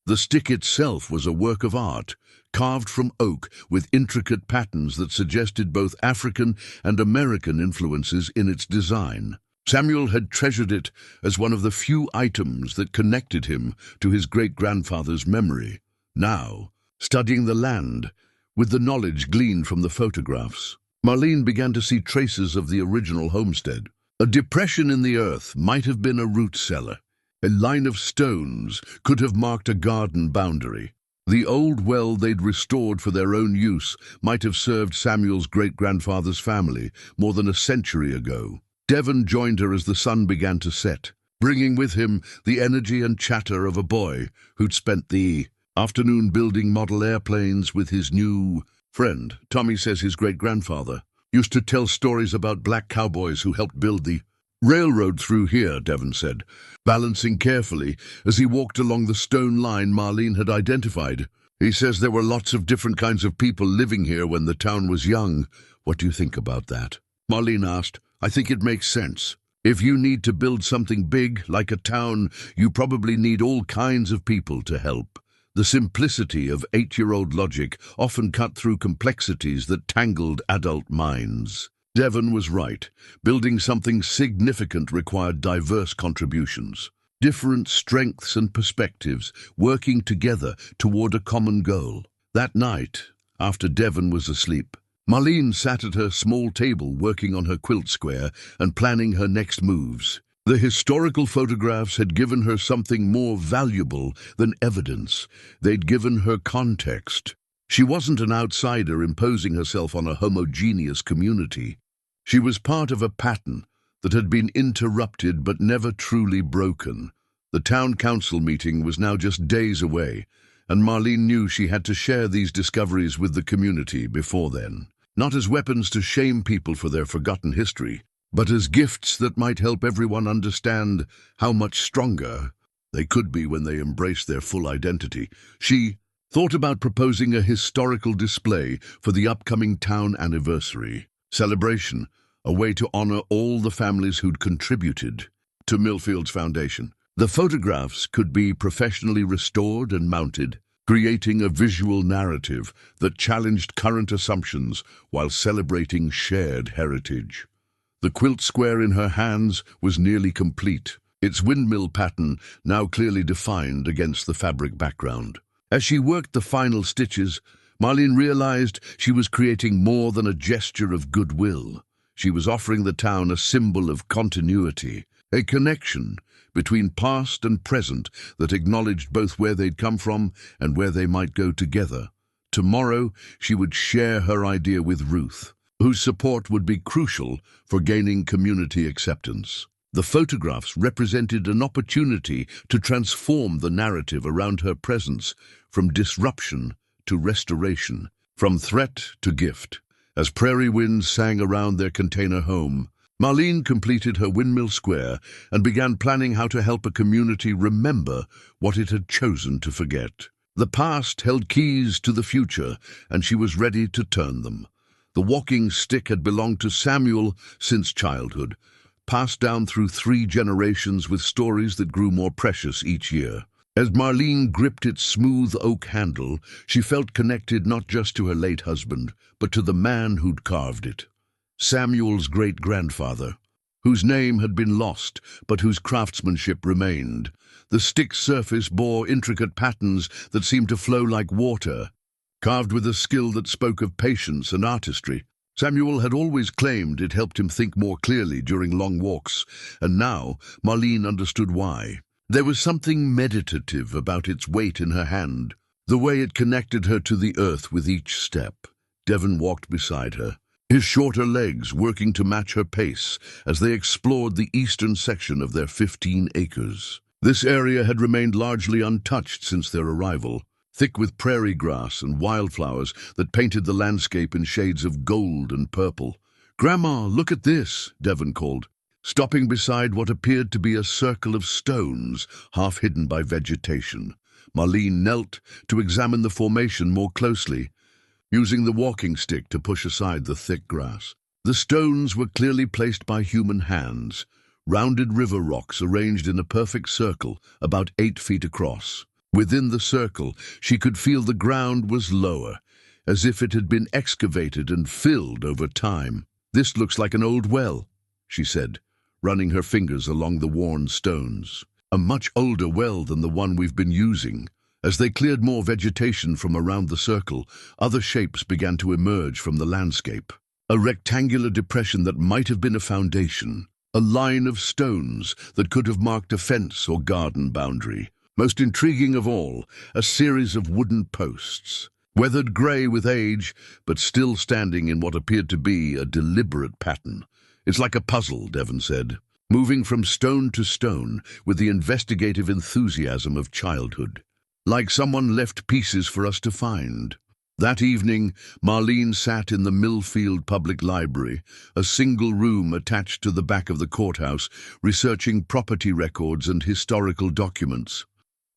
The stick itself was a work of art, carved from oak with intricate patterns that suggested both African and American influences in its design. Samuel had treasured it as one of the few items that connected him to his great-grandfather's memory. Now, studying the land, with the knowledge gleaned from the photographs, Marlene began to see traces of the original homestead. A depression in the earth might have been a root cellar. A line of stones could have marked a garden boundary. The old well they'd restored for their own use might have served Samuel's great-grandfather's family more than a century ago. Devon joined her as the sun began to set, bringing with him the energy and chatter of a boy who'd spent the afternoon building model airplanes with his new friend. "Tommy says his great-grandfather used to tell stories about black cowboys who helped build the railroad through here," Devon said, balancing carefully as he walked along the stone line Marlene had identified. "He says there were lots of different kinds of people living here when the town was young." "What do you think about that?" Marlene asked. "I think it makes sense. If you need to build something big, like a town, you probably need all kinds of people to help." The simplicity of 8-year-old logic often cut through complexities that tangled adult minds. Devon was right. Building something significant required diverse contributions, different strengths and perspectives, working together toward a common goal. That night, after Devon was asleep, Marlene sat at her small table working on her quilt square and planning her next moves. The historical photographs had given her something more valuable than evidence. They'd given her context. She wasn't an outsider imposing herself on a homogeneous community. She was part of a pattern that had been interrupted but never truly broken. The town council meeting was now just days away, and Marlene knew she had to share these discoveries with the community before then. Not as weapons to shame people for their forgotten history, but as gifts that might help everyone understand how much stronger they could be when they embrace their full identity. She thought about proposing a historical display for the upcoming town anniversary celebration, a way to honor all the families who'd contributed to Millfield's foundation. The photographs could be professionally restored and mounted, creating a visual narrative that challenged current assumptions while celebrating shared heritage. The quilt square in her hands was nearly complete, its windmill pattern now clearly defined against the fabric background. As she worked the final stitches, Marlene realized she was creating more than a gesture of goodwill. She was offering the town a symbol of continuity, a connection between past and present that acknowledged both where they'd come from and where they might go together. Tomorrow, she would share her idea with Ruth, whose support would be crucial for gaining community acceptance. The photographs represented an opportunity to transform the narrative around her presence from disruption to restoration, from threat to gift. As prairie winds sang around their container home, Marlene completed her windmill square and began planning how to help a community remember what it had chosen to forget. The past held keys to the future, and she was ready to turn them. The walking stick had belonged to Samuel since childhood, passed down through 3 generations with stories that grew more precious each year. As Marlene gripped its smooth oak handle, she felt connected not just to her late husband, but to the man who'd carved it. Samuel's great-grandfather, whose name had been lost, but whose craftsmanship remained. The stick's surface bore intricate patterns that seemed to flow like water, carved with a skill that spoke of patience and artistry. Samuel had always claimed it helped him think more clearly during long walks, and now Marlene understood why. There was something meditative about its weight in her hand, the way it connected her to the earth with each step. Devon walked beside her, his shorter legs working to match her pace as they explored the eastern section of their 15 acres. This area had remained largely untouched since their arrival, thick with prairie grass and wildflowers that painted the landscape in shades of gold and purple. "Grandma, look at this," Devon called, stopping beside what appeared to be a circle of stones, half hidden by vegetation. Marlene knelt to examine the formation more closely, using the walking stick to push aside the thick grass. The stones were clearly placed by human hands, rounded river rocks arranged in a perfect circle about 8 feet across. Within the circle, she could feel the ground was lower, as if it had been excavated and filled over time. "This looks like an old well," she said, running her fingers along the worn stones. "A much older well than the one we've been using." As they cleared more vegetation from around the circle, other shapes began to emerge from the landscape. A rectangular depression that might have been a foundation, a line of stones that could have marked a fence or garden boundary. Most intriguing of all, a series of wooden posts, weathered grey with age, but still standing in what appeared to be a deliberate pattern. "It's like a puzzle," Devon said, moving from stone to stone with the investigative enthusiasm of childhood. "Like someone left pieces for us to find." That evening, Marlene sat in the Millfield Public Library, a single room attached to the back of the courthouse, researching property records and historical documents.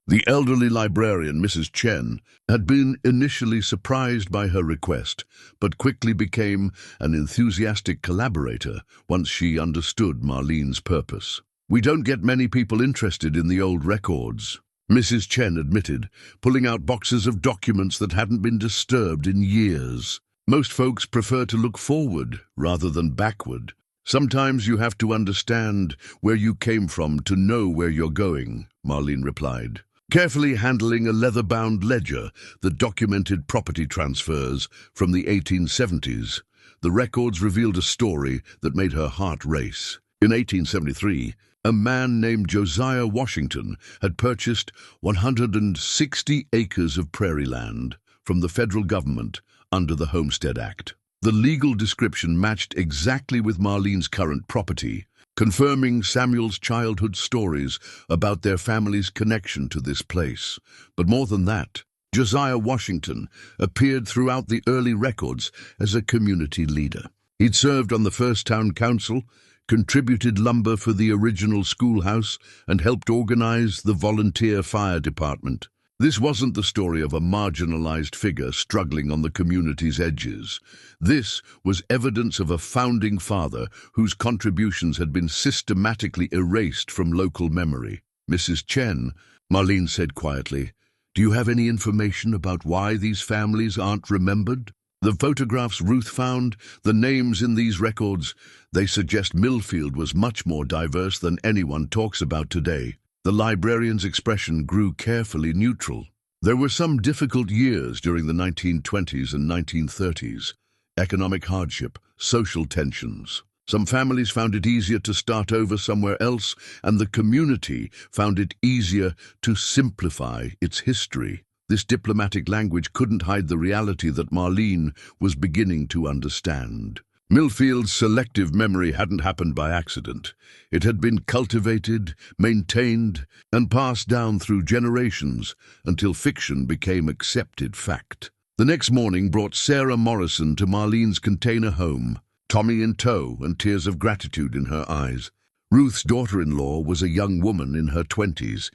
The elderly librarian, Mrs. Chen, had been initially surprised by her request, but quickly became an enthusiastic collaborator once she understood Marlene's purpose. "We don't get many people interested in the old records," Mrs. Chen admitted, pulling out boxes of documents that hadn't been disturbed in years. "Most folks prefer to look forward rather than backward. Sometimes you have to understand where you came from to know where you're going," Marlene replied, carefully handling a leather-bound ledger that documented property transfers from the 1870s. The records revealed a story that made her heart race. In 1873, a man named Josiah Washington had purchased 160 acres of prairie land from the federal government under the Homestead Act. The legal description matched exactly with Marlene's current property, confirming Samuel's childhood stories about their family's connection to this place. But more than that, Josiah Washington appeared throughout the early records as a community leader. He'd served on the first town council, contributed lumber for the original schoolhouse, and helped organize the volunteer fire department. This wasn't the story of a marginalized figure struggling on the community's edges. This was evidence of a founding father whose contributions had been systematically erased from local memory. "Mrs. Chen," Marlene said quietly, "do you have any information about why these families aren't remembered? The photographs Ruth found, the names in these records, they suggest Millfield was much more diverse than anyone talks about today." The librarian's expression grew carefully neutral. There were some difficult years during the 1920s and 1930s. Economic hardship, social tensions. Some families found it easier to start over somewhere else, and the community found it easier to simplify its history. This diplomatic language couldn't hide the reality that Marlene was beginning to understand. Millfield's selective memory hadn't happened by accident. It had been cultivated, maintained, and passed down through generations until fiction became accepted fact. The next morning brought Sarah Morrison to Marlene's container home, Tommy in tow and tears of gratitude in her eyes. Ruth's daughter-in-law was a young woman in her 20s,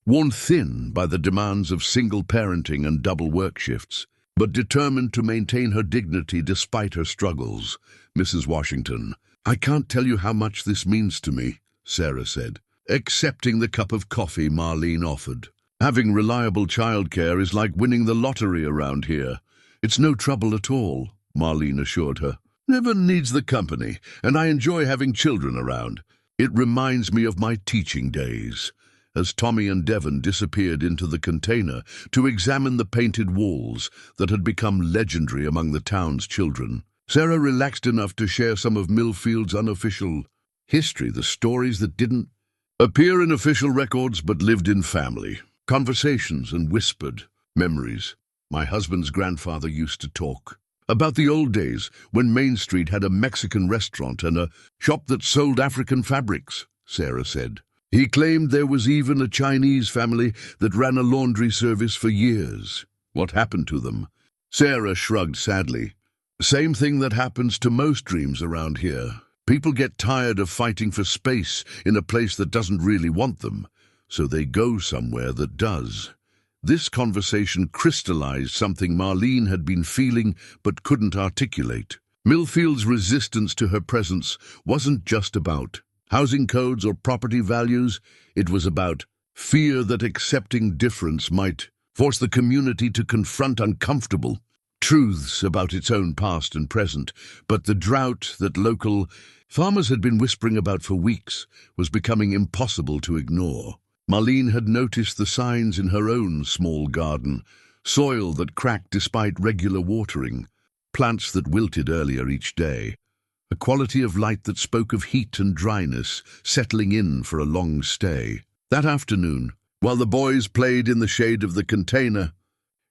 worn thin by the demands of single parenting and double work shifts, but determined to maintain her dignity despite her struggles. "Mrs. Washington, I can't tell you how much this means to me," Sarah said, accepting the cup of coffee Marlene offered. "Having reliable childcare is like winning the lottery around here." "It's no trouble at all," Marlene assured her. "Devon needs the company, and I enjoy having children around. It reminds me of my teaching days." As Tommy and Devon disappeared into the container to examine the painted walls that had become legendary among the town's children, Sarah relaxed enough to share some of Millfield's unofficial history, the stories that didn't appear in official records but lived in family, conversations and whispered memories. "My husband's grandfather used to talk about the old days when Main Street had a Mexican restaurant and a shop that sold African fabrics," Sarah said. "He claimed there was even a Chinese family that ran a laundry service for years. What happened to them?" Sarah shrugged sadly. "Same thing that happens to most dreams around here. People get tired of fighting for space in a place that doesn't really want them, so they go somewhere that does." This conversation crystallized something Marlene had been feeling but couldn't articulate. Millfield's resistance to her presence wasn't just about housing codes or property values. It was about fear that accepting difference might force the community to confront uncomfortable truths about its own past and present. But the drought that local farmers had been whispering about for weeks was becoming impossible to ignore. Marlene had noticed the signs in her own small garden: soil that cracked despite regular watering, plants that wilted earlier each day, a quality of light that spoke of heat and dryness settling in for a long stay. That afternoon, while the boys played in the shade of the container,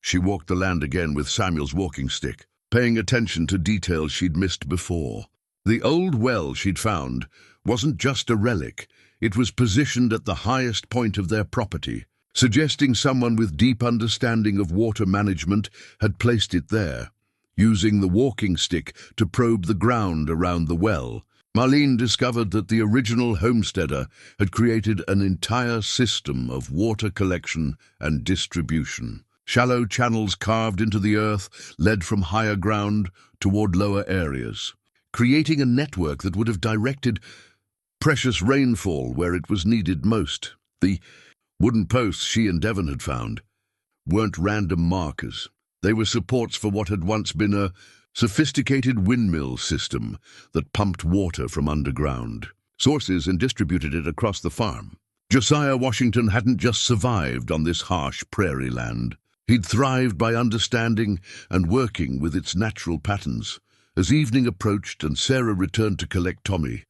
she walked the land again with Samuel's walking stick, paying attention to details she'd missed before. The old well she'd found wasn't just a relic. It was positioned at the highest point of their property, suggesting someone with deep understanding of water management had placed it there. Using the walking stick to probe the ground around the well, Marlene discovered that the original homesteader had created an entire system of water collection and distribution. Shallow channels carved into the earth led from higher ground toward lower areas, creating a network that would have directed precious rainfall where it was needed most. The wooden posts she and Devon had found weren't random markers. They were supports for what had once been a sophisticated windmill system that pumped water from underground sources and distributed it across the farm. Josiah Washington hadn't just survived on this harsh prairie land. He'd thrived by understanding and working with its natural patterns. As evening approached and Sarah returned to collect Tommy,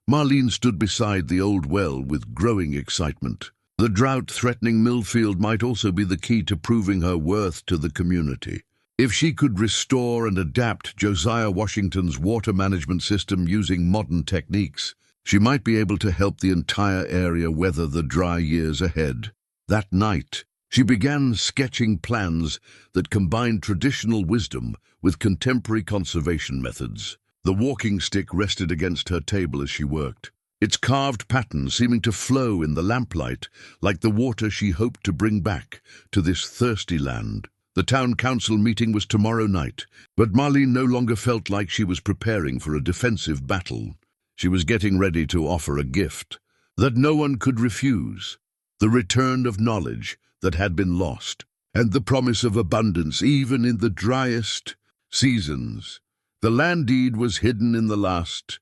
Marlene stood beside the old well with growing excitement. The drought-threatening Millfield might also be the key to proving her worth to the community. If she could restore and adapt Josiah Washington's water management system using modern techniques, she might be able to help the entire area weather the dry years ahead. That night, She began sketching plans that combined traditional wisdom with contemporary conservation methods. The walking stick rested against her table as she worked, its carved pattern seeming to flow in the lamplight like the water she hoped to bring back to this thirsty land. The town council meeting was tomorrow night, but Marlene no longer felt like she was preparing for a defensive battle. She was getting ready to offer a gift that no one could refuse, the return of knowledge that had been lost, and the promise of abundance even in the driest seasons. The land deed was hidden in the last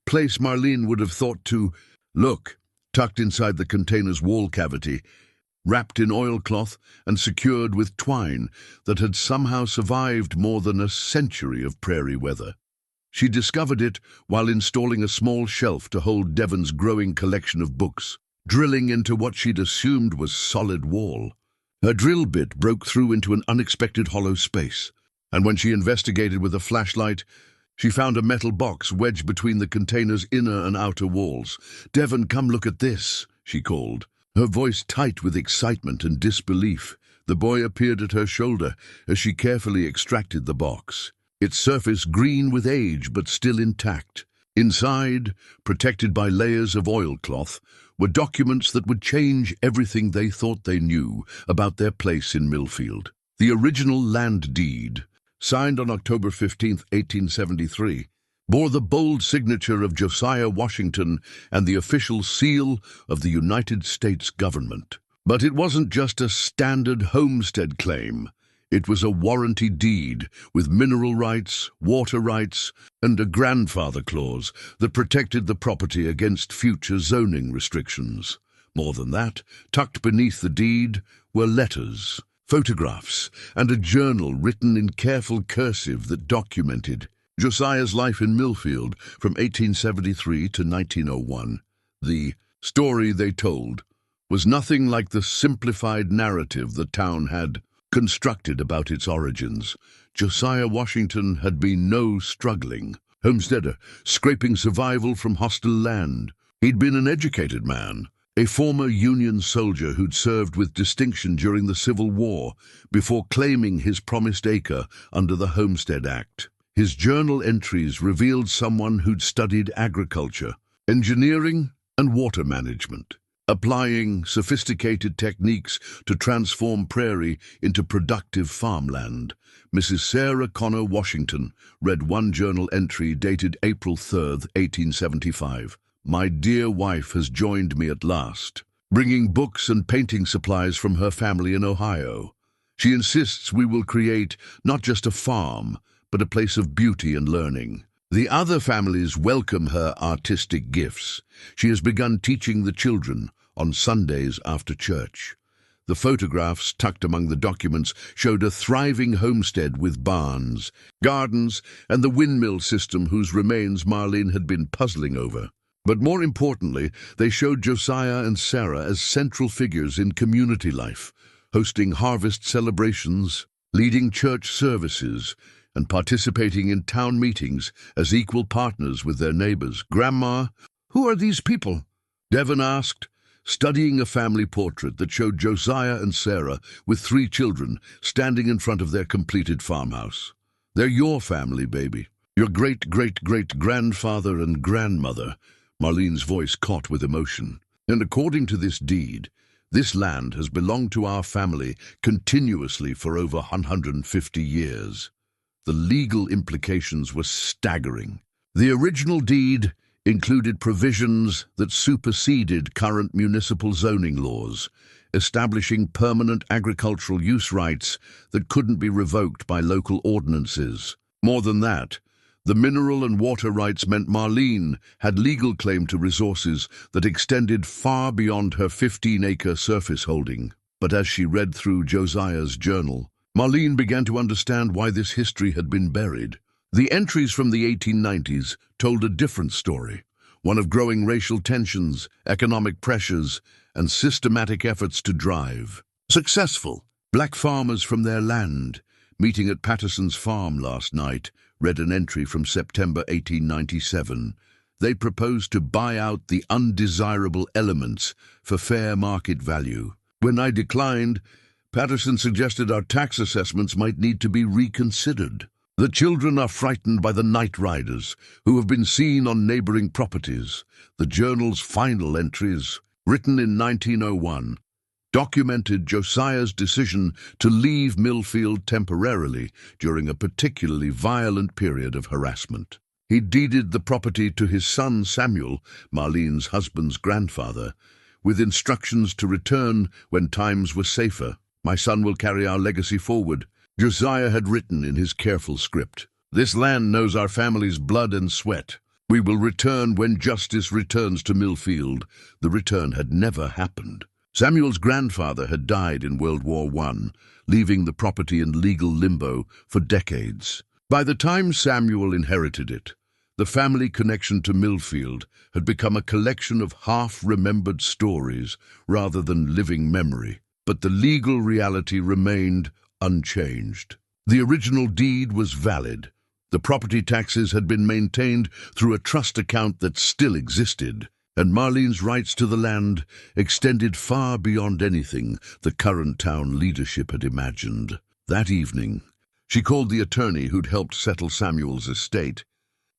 place Marlene would have thought to look, tucked inside the container's wall cavity, wrapped in oilcloth and secured with twine that had somehow survived more than a century of prairie weather. She discovered it while installing a small shelf to hold Devon's growing collection of books, drilling into what she'd assumed was solid wall. Her drill bit broke through into an unexpected hollow space, and when she investigated with a flashlight, she found a metal box wedged between the container's inner and outer walls. "Devon, come look at this," she called, her voice tight with excitement and disbelief. The boy appeared at her shoulder as she carefully extracted the box, its surface green with age but still intact. Inside, protected by layers of oilcloth, were documents that would change everything they thought they knew about their place in Millfield. The original land deed, signed on October 15, 1873, bore the bold signature of Josiah Washington and the official seal of the United States government. But it wasn't just a standard homestead claim. It was a warranty deed with mineral rights, water rights, and a grandfather clause that protected the property against future zoning restrictions. More than that, tucked beneath the deed were letters, photographs, and a journal written in careful cursive that documented Josiah's life in Millfield from 1873 to 1901. The story they told was nothing like the simplified narrative the town had constructed about its origins. Josiah Washington had been no struggling homesteader, scraping survival from hostile land. He'd been an educated man, a former Union soldier who'd served with distinction during the Civil War before claiming his promised acre under the Homestead Act. His journal entries revealed someone who'd studied agriculture, engineering, and water management, applying sophisticated techniques to transform prairie into productive farmland. Mrs. Sarah Connor Washington read one journal entry dated April 3, 1875. "My dear wife has joined me at last, bringing books and painting supplies from her family in Ohio. She insists we will create not just a farm, but a place of beauty and learning. The other families welcome her artistic gifts. She has begun teaching the children on Sundays after church." The photographs tucked among the documents showed a thriving homestead with barns, gardens, and the windmill system whose remains Marlene had been puzzling over. But more importantly, they showed Josiah and Sarah as central figures in community life, hosting harvest celebrations, leading church services, and participating in town meetings as equal partners with their neighbors. "Grandma, who are these people?" Devon asked, studying a family portrait that showed Josiah and Sarah with 3 children standing in front of their completed farmhouse. "They're your family, baby. Your great-great-great-grandfather and grandmother." Marlene's voice caught with emotion. "And according to this deed, this land has belonged to our family continuously for over 150 years. The legal implications were staggering. The original deed included provisions that superseded current municipal zoning laws, establishing permanent agricultural use rights that couldn't be revoked by local ordinances. More than that, the mineral and water rights meant Marlene had legal claim to resources that extended far beyond her 15-acre surface holding. But as she read through Josiah's journal, Marlene began to understand why this history had been buried. The entries from the 1890s told a different story, one of growing racial tensions, economic pressures, and systematic efforts to drive successful black farmers from their land. Meeting at Patterson's farm last night, read an entry from September 1897. They proposed to buy out the undesirable elements for fair market value. When I declined, Patterson suggested our tax assessments might need to be reconsidered. The children are frightened by the night riders who have been seen on neighboring properties. The journal's final entries, written in 1901, documented Josiah's decision to leave Millfield temporarily during a particularly violent period of harassment. He deeded the property to his son Samuel, Marlene's husband's grandfather, with instructions to return when times were safer. "My son will carry our legacy forward," Josiah had written in his careful script. "This land knows our family's blood and sweat. We will return when justice returns to Millfield." The return had never happened. Samuel's grandfather had died in World War I, leaving the property in legal limbo for decades. By the time Samuel inherited it, the family connection to Millfield had become a collection of half-remembered stories rather than living memory. But the legal reality remained unchanged. The original deed was valid. The property taxes had been maintained through a trust account that still existed, and Marlene's rights to the land extended far beyond anything the current town leadership had imagined. That evening, she called the attorney who'd helped settle Samuel's estate,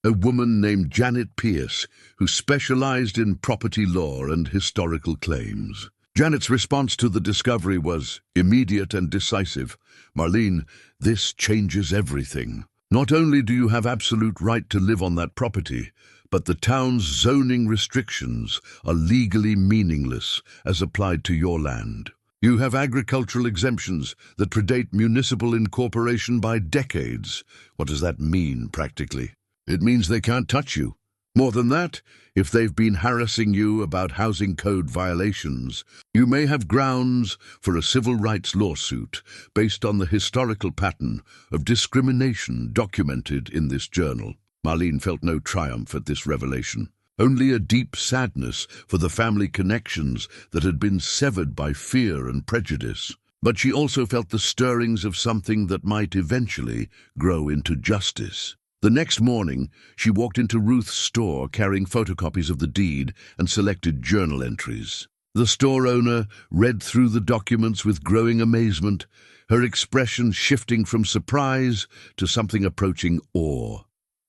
a woman named Janet Pierce, who specialized in property law and historical claims. Janet's response to the discovery was immediate and decisive. "Marlene, this changes everything. Not only do you have absolute right to live on that property, but the town's zoning restrictions are legally meaningless as applied to your land. You have agricultural exemptions that predate municipal incorporation by decades." What does that mean, practically? It means they can't touch you. More than that, if they've been harassing you about housing code violations, you may have grounds for a civil rights lawsuit based on the historical pattern of discrimination documented in this journal. Marlene felt no triumph at this revelation, only a deep sadness for the family connections that had been severed by fear and prejudice. But she also felt the stirrings of something that might eventually grow into justice. The next morning, she walked into Ruth's store carrying photocopies of the deed and selected journal entries. The store owner read through the documents with growing amazement, her expression shifting from surprise to something approaching awe.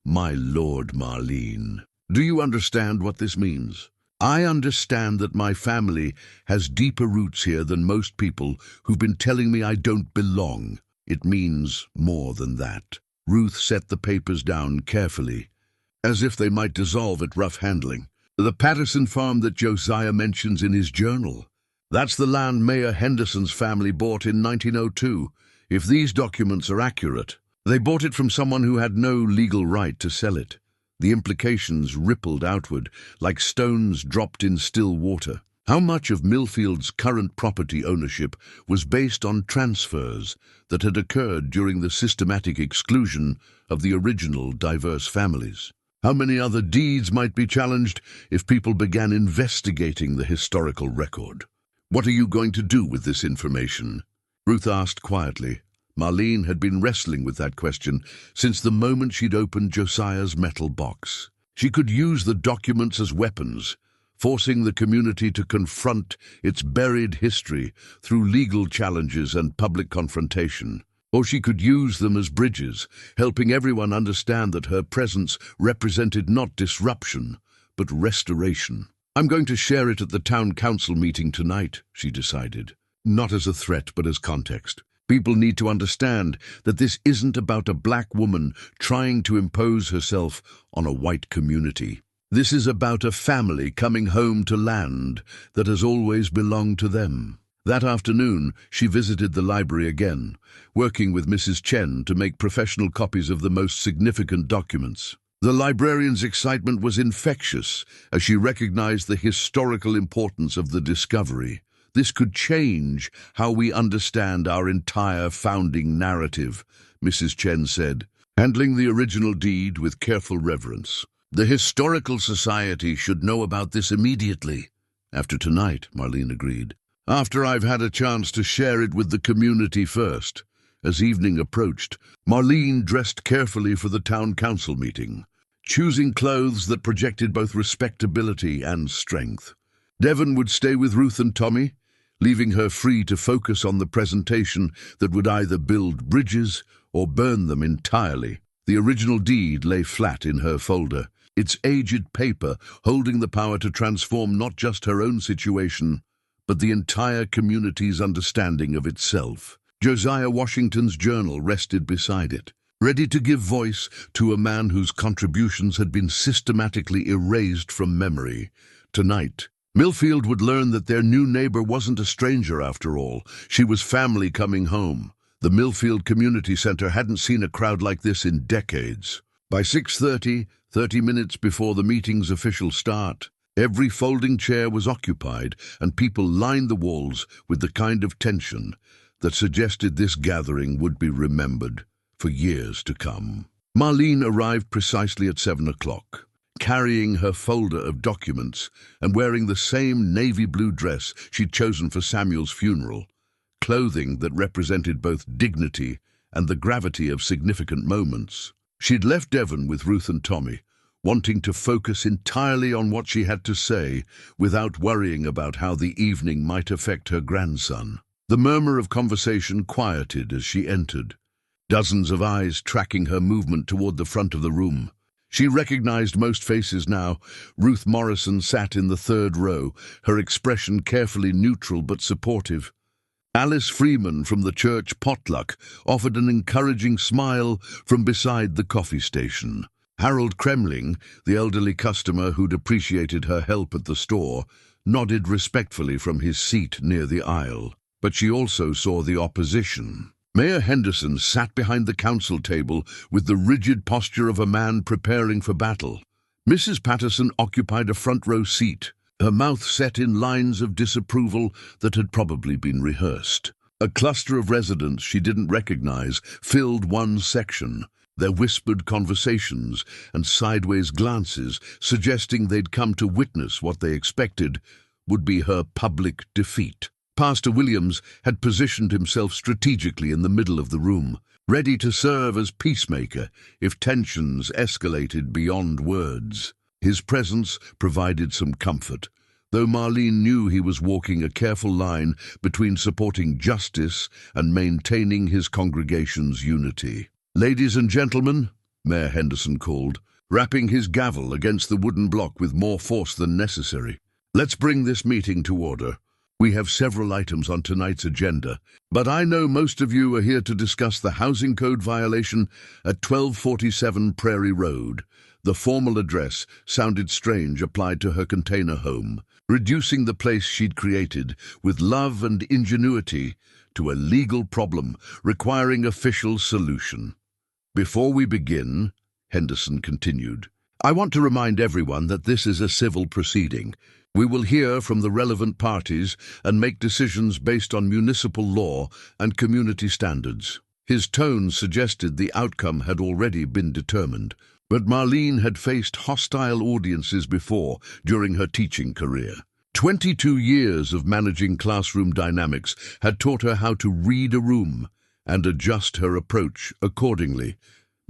"My Lord, Marlene, do you understand what this means? I understand that my family has deeper roots here than most people who've been telling me I don't belong. It means more than that." Ruth set the papers down carefully, as if they might dissolve at rough handling. "The Patterson farm that Josiah mentions in his journal. That's the land Mayor Henderson's family bought in 1902. If these documents are accurate, they bought it from someone who had no legal right to sell it." The implications rippled outward, like stones dropped in still water. How much of Millfield's current property ownership was based on transfers that had occurred during the systematic exclusion of the original diverse families? How many other deeds might be challenged if people began investigating the historical record? "What are you going to do with this information?" Ruth asked quietly. Marlene had been wrestling with that question since the moment she'd opened Josiah's metal box. She could use the documents as weapons, forcing the community to confront its buried history through legal challenges and public confrontation. Or she could use them as bridges, helping everyone understand that her presence represented not disruption, but restoration. "I'm going to share it at the town council meeting tonight," she decided. "Not as a threat, but as context. People need to understand that this isn't about a black woman trying to impose herself on a white community. This is about a family coming home to land that has always belonged to them." That afternoon, she visited the library again, working with Mrs. Chen to make professional copies of the most significant documents. The librarian's excitement was infectious as she recognized the historical importance of the discovery. "This could change how we understand our entire founding narrative," Mrs. Chen said, handling the original deed with careful reverence. "The Historical Society should know about this immediately." "After tonight," Marlene agreed. "After I've had a chance to share it with the community first." As evening approached, Marlene dressed carefully for the town council meeting, choosing clothes that projected both respectability and strength. Devon would stay with Ruth and Tommy, leaving her free to focus on the presentation that would either build bridges or burn them entirely. The original deed lay flat in her folder, its aged paper holding the power to transform not just her own situation, but the entire community's understanding of itself. Josiah Washington's journal rested beside it, ready to give voice to a man whose contributions had been systematically erased from memory. Tonight, Millfield would learn that their new neighbor wasn't a stranger after all. She was family coming home. The Millfield Community Center hadn't seen a crowd like this in decades. By 6:30, 30 minutes before the meeting's official start, every folding chair was occupied and people lined the walls with the kind of tension that suggested this gathering would be remembered for years to come. Marlene arrived precisely at 7 o'clock, carrying her folder of documents and wearing the same navy blue dress she'd chosen for Samuel's funeral, clothing that represented both dignity and the gravity of significant moments. She'd left Devon with Ruth and Tommy, wanting to focus entirely on what she had to say without worrying about how the evening might affect her grandson. The murmur of conversation quieted as she entered, dozens of eyes tracking her movement toward the front of the room. She recognized most faces now. Ruth Morrison sat in the third row, her expression carefully neutral but supportive. Alice Freeman from the church potluck offered an encouraging smile from beside the coffee station. Harold Kremling, the elderly customer who'd appreciated her help at the store, nodded respectfully from his seat near the aisle. But she also saw the opposition. Mayor Henderson sat behind the council table with the rigid posture of a man preparing for battle. Mrs. Patterson occupied a front-row seat, her mouth set in lines of disapproval that had probably been rehearsed. A cluster of residents she didn't recognize filled one section, their whispered conversations and sideways glances suggesting they'd come to witness what they expected would be her public defeat. Pastor Williams had positioned himself strategically in the middle of the room, ready to serve as peacemaker if tensions escalated beyond words. His presence provided some comfort, though Marlene knew he was walking a careful line between supporting justice and maintaining his congregation's unity. "Ladies and gentlemen," Mayor Henderson called, rapping his gavel against the wooden block with more force than necessary, "let's bring this meeting to order. We have several items on tonight's agenda, but I know most of you are here to discuss the housing code violation at 1247 Prairie Road." The formal address sounded strange applied to her container home, reducing the place she'd created with love and ingenuity to a legal problem requiring official solution. "Before we begin," Henderson continued, "I want to remind everyone that this is a civil proceeding. We will hear from the relevant parties and make decisions based on municipal law and community standards." His tone suggested the outcome had already been determined, but Marlene had faced hostile audiences before during her teaching career. 22 years of managing classroom dynamics had taught her how to read a room and adjust her approach accordingly.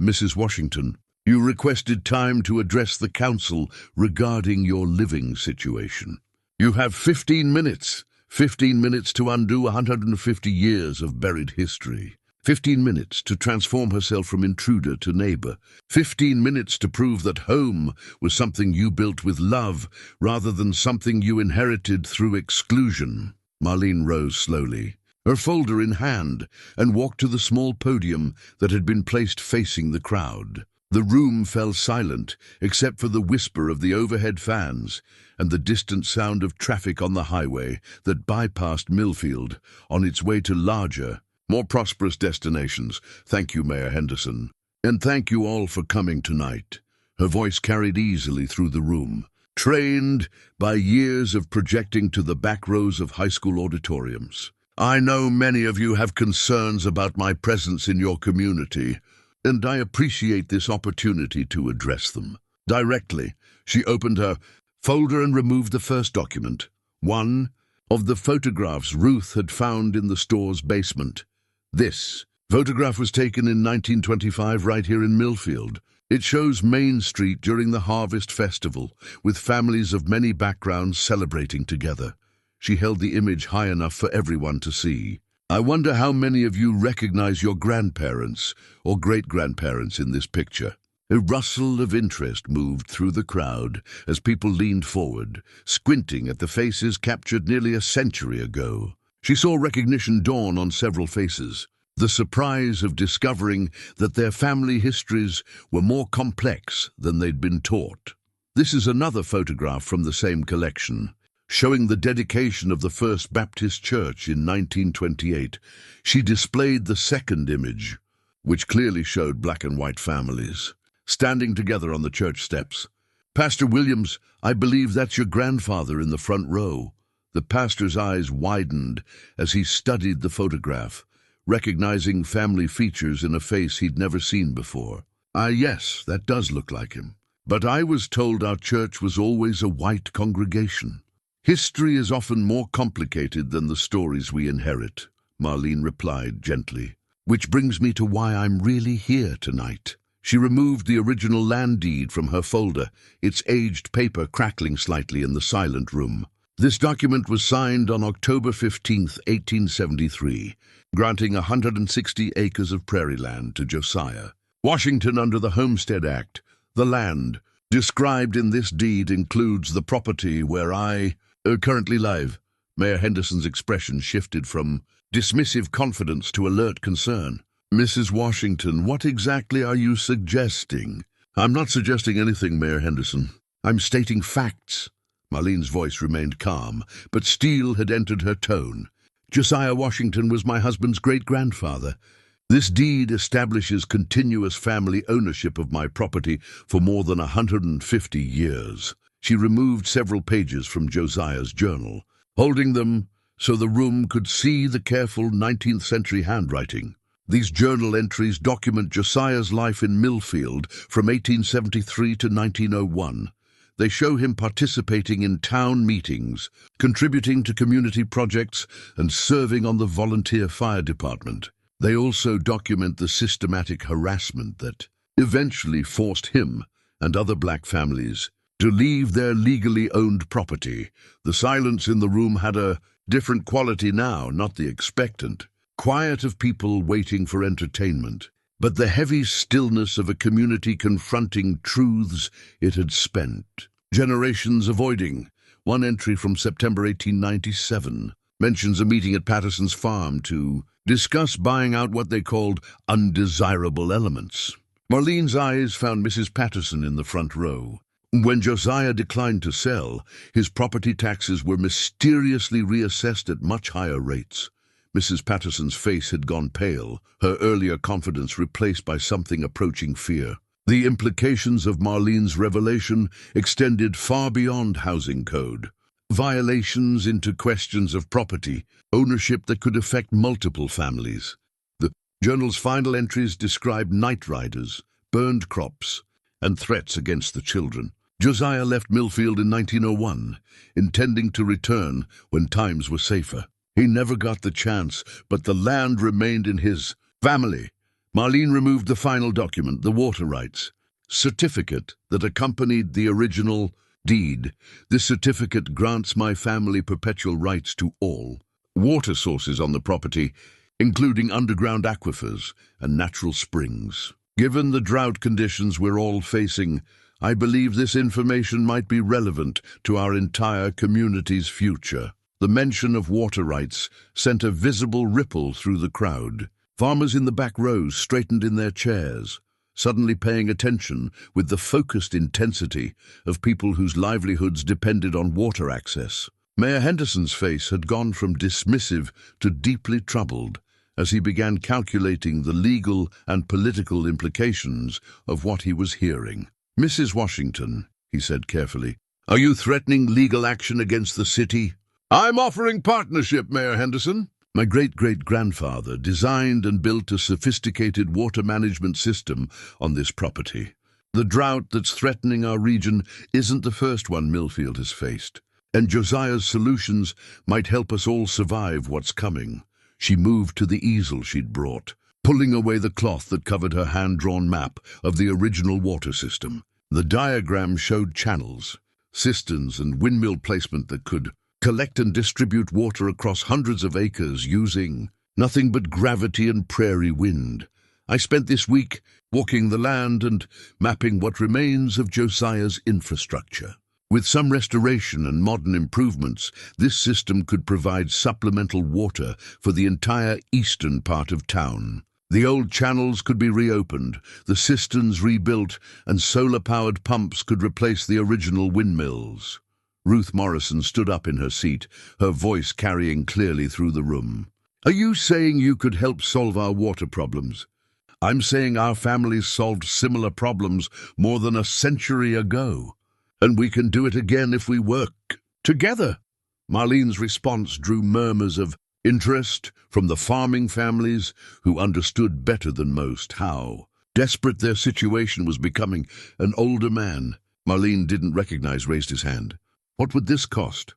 "Mrs. Washington, you requested time to address the council regarding your living situation. You have 15 minutes. 15 minutes to undo 150 years of buried history. 15 minutes to transform herself from intruder to neighbor. 15 minutes to prove that home was something you built with love rather than something you inherited through exclusion." Marlene rose slowly, her folder in hand, and walked to the small podium that had been placed facing the crowd. The room fell silent, except for the whisper of the overhead fans and the distant sound of traffic on the highway that bypassed Millfield on its way to larger, more prosperous destinations. "Thank you, Mayor Henderson. And thank you all for coming tonight." Her voice carried easily through the room, trained by years of projecting to the back rows of high school auditoriums. "I know many of you have concerns about my presence in your community, and I appreciate this opportunity to address them." Directly, she opened her folder and removed the first document, one of the photographs Ruth had found in the store's basement. This photograph was taken in 1925 right here in Millfield. It shows Main Street during the Harvest Festival, with families of many backgrounds celebrating together. She held the image high enough for everyone to see. I wonder how many of you recognize your grandparents or great-grandparents in this picture. A rustle of interest moved through the crowd as people leaned forward, squinting at the faces captured nearly a century ago. She saw recognition dawn on several faces, the surprise of discovering that their family histories were more complex than they'd been taught. This is another photograph from the same collection, showing the dedication of the First Baptist Church in 1928. She displayed the second image, which clearly showed black and white families, standing together on the church steps. "Pastor Williams, I believe that's your grandfather in the front row." The pastor's eyes widened as he studied the photograph, recognizing family features in a face he'd never seen before. Yes, that does look like him. But I was told our church was always a white congregation." "History is often more complicated than the stories we inherit," Marlene replied gently. "Which brings me to why I'm really here tonight." She removed the original land deed from her folder, its aged paper crackling slightly in the silent room. This document was signed on October 15, 1873, granting 160 acres of prairie land to Josiah Washington under the Homestead Act. The land described in this deed includes the property where I currently live. Mayor Henderson's expression shifted from dismissive confidence to alert concern. "Mrs. Washington, what exactly are you suggesting?" "I'm not suggesting anything, Mayor Henderson. I'm stating facts." Marlene's voice remained calm, but steel had entered her tone. "Josiah Washington was my husband's great-grandfather. This deed establishes continuous family ownership of my property for more than 150 years. She removed several pages from Josiah's journal, holding them so the room could see the careful 19th-century handwriting. These journal entries document Josiah's life in Millfield from 1873 to 1901. They show him participating in town meetings, contributing to community projects, and serving on the volunteer fire department. They also document the systematic harassment that eventually forced him and other black families to leave their legally owned property. The silence in the room had a different quality now, not the expectant quiet of people waiting for entertainment, but the heavy stillness of a community confronting truths it had spent generations avoiding. One entry from September 1897 mentions a meeting at Patterson's farm to discuss buying out what they called undesirable elements. Marlene's eyes found Mrs. Patterson in the front row. When Josiah declined to sell, his property taxes were mysteriously reassessed at much higher rates. Mrs. Patterson's face had gone pale, her earlier confidence replaced by something approaching fear. The implications of Marlene's revelation extended far beyond housing code. Violations into questions of property, ownership that could affect multiple families. The journal's final entries described night riders, burned crops, and threats against the children. Josiah left Millfield in 1901, intending to return when times were safer. He never got the chance, but the land remained in his family. Marlene removed the final document, the water rights certificate that accompanied the original deed. This certificate grants my family perpetual rights to all water sources on the property, including underground aquifers and natural springs. Given the drought conditions we're all facing, I believe this information might be relevant to our entire community's future. The mention of water rights sent a visible ripple through the crowd. Farmers in the back rows straightened in their chairs, suddenly paying attention with the focused intensity of people whose livelihoods depended on water access. Mayor Henderson's face had gone from dismissive to deeply troubled as he began calculating the legal and political implications of what he was hearing. "Mrs. Washington," he said carefully, "are you threatening legal action against the city?" "I'm offering partnership, Mayor Henderson." "My great-great-grandfather designed and built a sophisticated water management system on this property. The drought that's threatening our region isn't the first one Millfield has faced, and Josiah's solutions might help us all survive what's coming." She moved to the easel she'd brought, pulling away the cloth that covered her hand-drawn map of the original water system. The diagram showed channels, cisterns, and windmill placement that could collect and distribute water across hundreds of acres using nothing but gravity and prairie wind. I spent this week walking the land and mapping what remains of Josiah's infrastructure. With some restoration and modern improvements, this system could provide supplemental water for the entire eastern part of town. The old channels could be reopened, the cisterns rebuilt, and solar-powered pumps could replace the original windmills. Ruth Morrison stood up in her seat, her voice carrying clearly through the room. Are you saying you could help solve our water problems? I'm saying our families solved similar problems more than a century ago, and we can do it again if we work together. Marlene's response drew murmurs of interest from the farming families who understood better than most how desperate their situation was becoming. An older man, Marlene didn't recognize, raised his hand. What would this cost?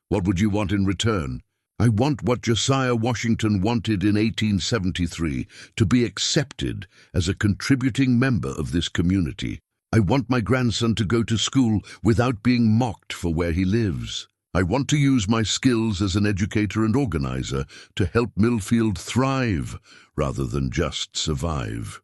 What would you want in return? I want what Josiah Washington wanted in 1873, to be accepted as a contributing member of this community. I want my grandson to go to school without being mocked for where he lives. I want to use my skills as an educator and organizer to help Millfield thrive rather than just survive.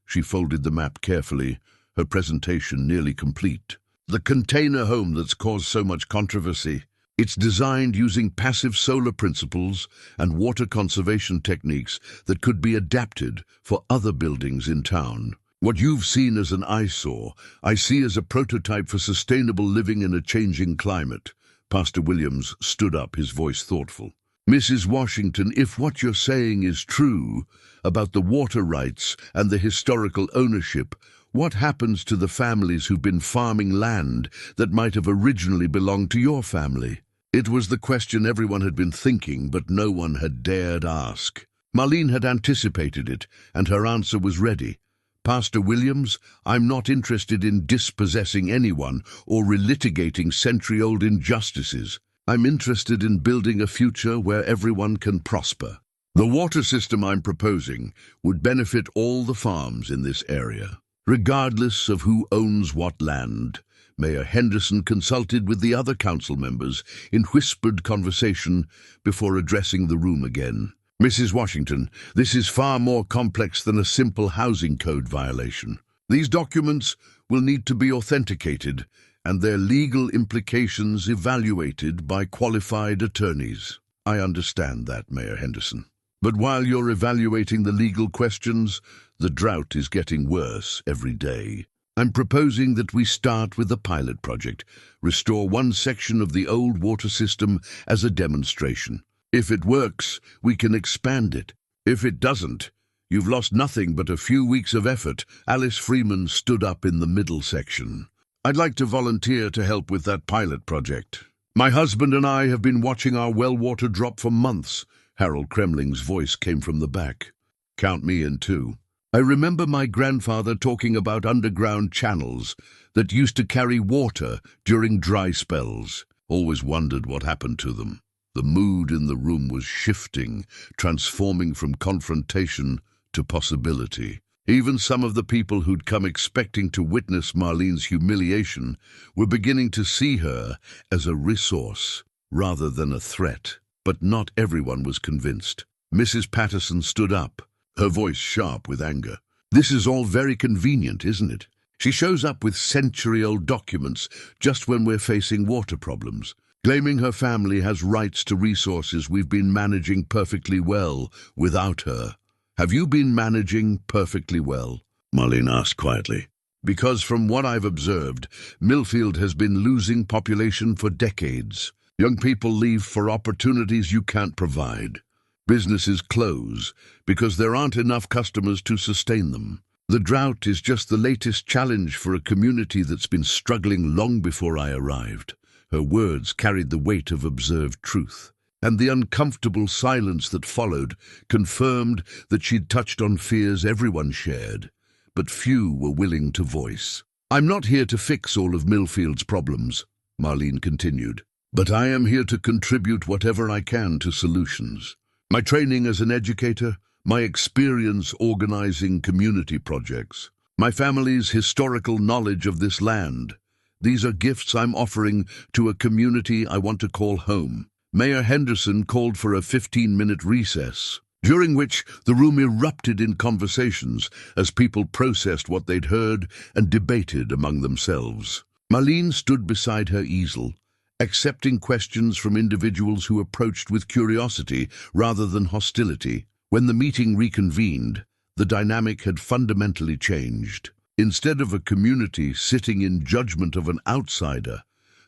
She folded the map carefully, her presentation nearly complete. The container home that's caused so much controversy. It's designed using passive solar principles and water conservation techniques that could be adapted for other buildings in town. What you've seen as an eyesore, I see as a prototype for sustainable living in a changing climate. Pastor Williams stood up, his voice thoughtful. Mrs. Washington, if what you're saying is true about the water rights and the historical ownership, what happens to the families who've been farming land that might have originally belonged to your family? It was the question everyone had been thinking, but no one had dared ask. Marlene had anticipated it, and her answer was ready. Pastor Williams, I'm not interested in dispossessing anyone or relitigating century-old injustices. I'm interested in building a future where everyone can prosper. The water system I'm proposing would benefit all the farms in this area, regardless of who owns what land. Mayor Henderson consulted with the other council members in whispered conversation before addressing the room again. Mrs. Washington, this is far more complex than a simple housing code violation. These documents will need to be authenticated and their legal implications evaluated by qualified attorneys. I understand that, Mayor Henderson. But while you're evaluating the legal questions, the drought is getting worse every day. I'm proposing that we start with a pilot project, restore one section of the old water system as a demonstration. If it works, we can expand it. If it doesn't, you've lost nothing but a few weeks of effort. Alice Freeman stood up in the middle section. I'd like to volunteer to help with that pilot project. My husband and I have been watching our well water drop for months. Harold Kremling's voice came from the back. Count me in too. I remember my grandfather talking about underground channels that used to carry water during dry spells. Always wondered what happened to them. The mood in the room was shifting, transforming from confrontation to possibility. Even some of the people who'd come expecting to witness Marlene's humiliation were beginning to see her as a resource rather than a threat. But not everyone was convinced. Mrs. Patterson stood up, her voice sharp with anger. This is all very convenient, isn't it? She shows up with century-old documents just when we're facing water problems, claiming her family has rights to resources we've been managing perfectly well without her. Have you been managing perfectly well? Marlene asked quietly. Because from what I've observed, Millfield has been losing population for decades. Young people leave for opportunities you can't provide. Businesses close because there aren't enough customers to sustain them. The drought is just the latest challenge for a community that's been struggling long before I arrived. Her words carried the weight of observed truth, and the uncomfortable silence that followed confirmed that she'd touched on fears everyone shared, but few were willing to voice. I'm not here to fix all of Millfield's problems, Marlene continued, but I am here to contribute whatever I can to solutions. My training as an educator, my experience organizing community projects, my family's historical knowledge of this land, These are gifts I'm offering to a community I want to call home." Mayor Henderson called for a 15-minute recess, during which the room erupted in conversations as people processed what they'd heard and debated among themselves. Marlene stood beside her easel, accepting questions from individuals who approached with curiosity rather than hostility. When the meeting reconvened, the dynamic had fundamentally changed. Instead of a community sitting in judgment of an outsider,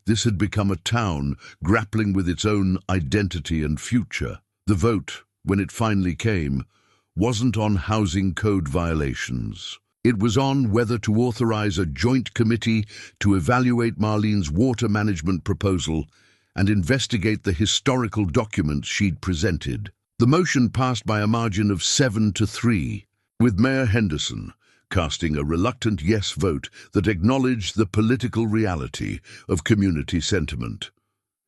this had become a town grappling with its own identity and future. The vote, when it finally came, wasn't on housing code violations. It was on whether to authorize a joint committee to evaluate Marlene's water management proposal and investigate the historical documents she'd presented. The motion passed by a margin of 7-3, with Mayor Henderson casting a reluctant yes vote that acknowledged the political reality of community sentiment.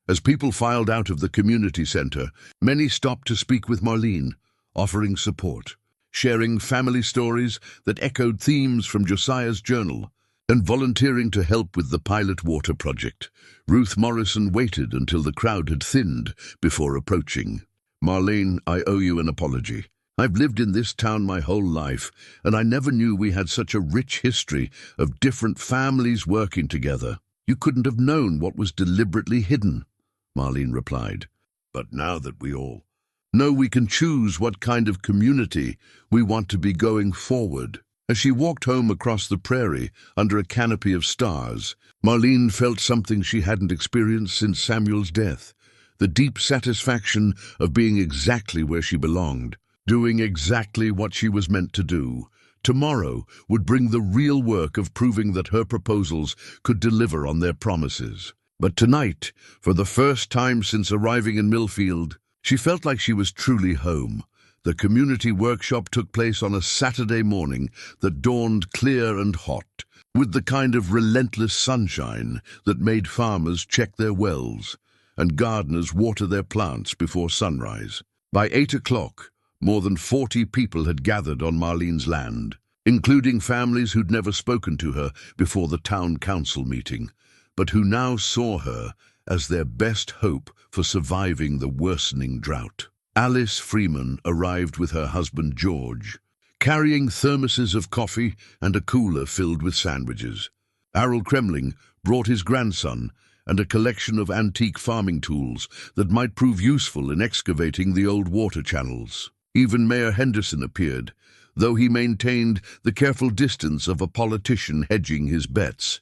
As people filed out of the community center, many stopped to speak with Marlene, offering support, sharing family stories that echoed themes from Josiah's journal, and volunteering to help with the pilot water project. Ruth Morrison waited until the crowd had thinned before approaching. "Marlene, I owe you an apology. I've lived in this town my whole life, and I never knew we had such a rich history of different families working together. You couldn't have known what was deliberately hidden," Marlene replied. "But now that we all know, we can choose what kind of community we want to be going forward." As she walked home across the prairie under a canopy of stars, Marlene felt something she hadn't experienced since Samuel's death: the deep satisfaction of being exactly where she belonged, doing exactly what she was meant to do. Tomorrow would bring the real work of proving that her proposals could deliver on their promises. But tonight, for the first time since arriving in Millfield, she felt like she was truly home. The community workshop took place on a Saturday morning that dawned clear and hot, with the kind of relentless sunshine that made farmers check their wells and gardeners water their plants before sunrise. By 8 o'clock, more than 40 people had gathered on Marlene's land, including families who'd never spoken to her before the town council meeting, but who now saw her as their best hope for surviving the worsening drought. Alice Freeman arrived with her husband George, carrying thermoses of coffee and a cooler filled with sandwiches. Harold Kremling brought his grandson and a collection of antique farming tools that might prove useful in excavating the old water channels. Even Mayor Henderson appeared, though he maintained the careful distance of a politician hedging his bets.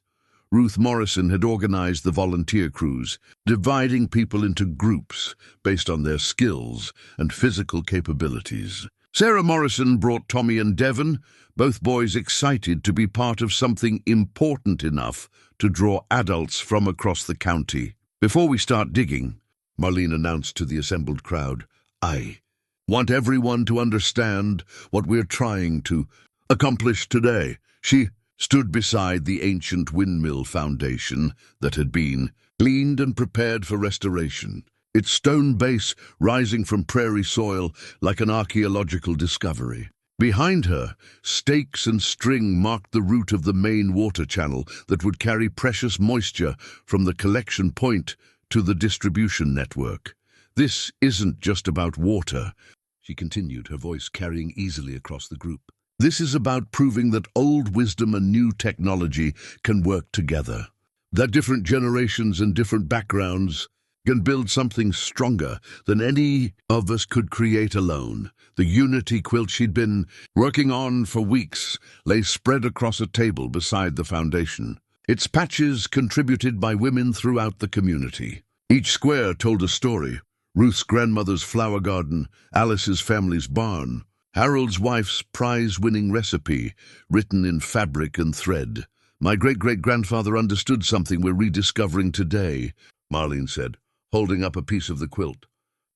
Ruth Morrison had organized the volunteer crews, dividing people into groups based on their skills and physical capabilities. Sarah Morrison brought Tommy and Devon, both boys excited to be part of something important enough to draw adults from across the county. "Before we start digging," Marlene announced to the assembled crowd, "I want everyone to understand what we're trying to accomplish today." She stood beside the ancient windmill foundation that had been cleaned and prepared for restoration, its stone base rising from prairie soil like an archaeological discovery. Behind her, stakes and string marked the route of the main water channel that would carry precious moisture from the collection point to the distribution network. "This isn't just about water," she continued, her voice carrying easily across the group. "This is about proving that old wisdom and new technology can work together, that different generations and different backgrounds can build something stronger than any of us could create alone." The unity quilt she'd been working on for weeks lay spread across a table beside the foundation, its patches contributed by women throughout the community. Each square told a story: Ruth's grandmother's flower garden, Alice's family's barn, Harold's wife's prize-winning recipe, written in fabric and thread. "My great-great-grandfather understood something we're rediscovering today," Marlene said, holding up a piece of the quilt.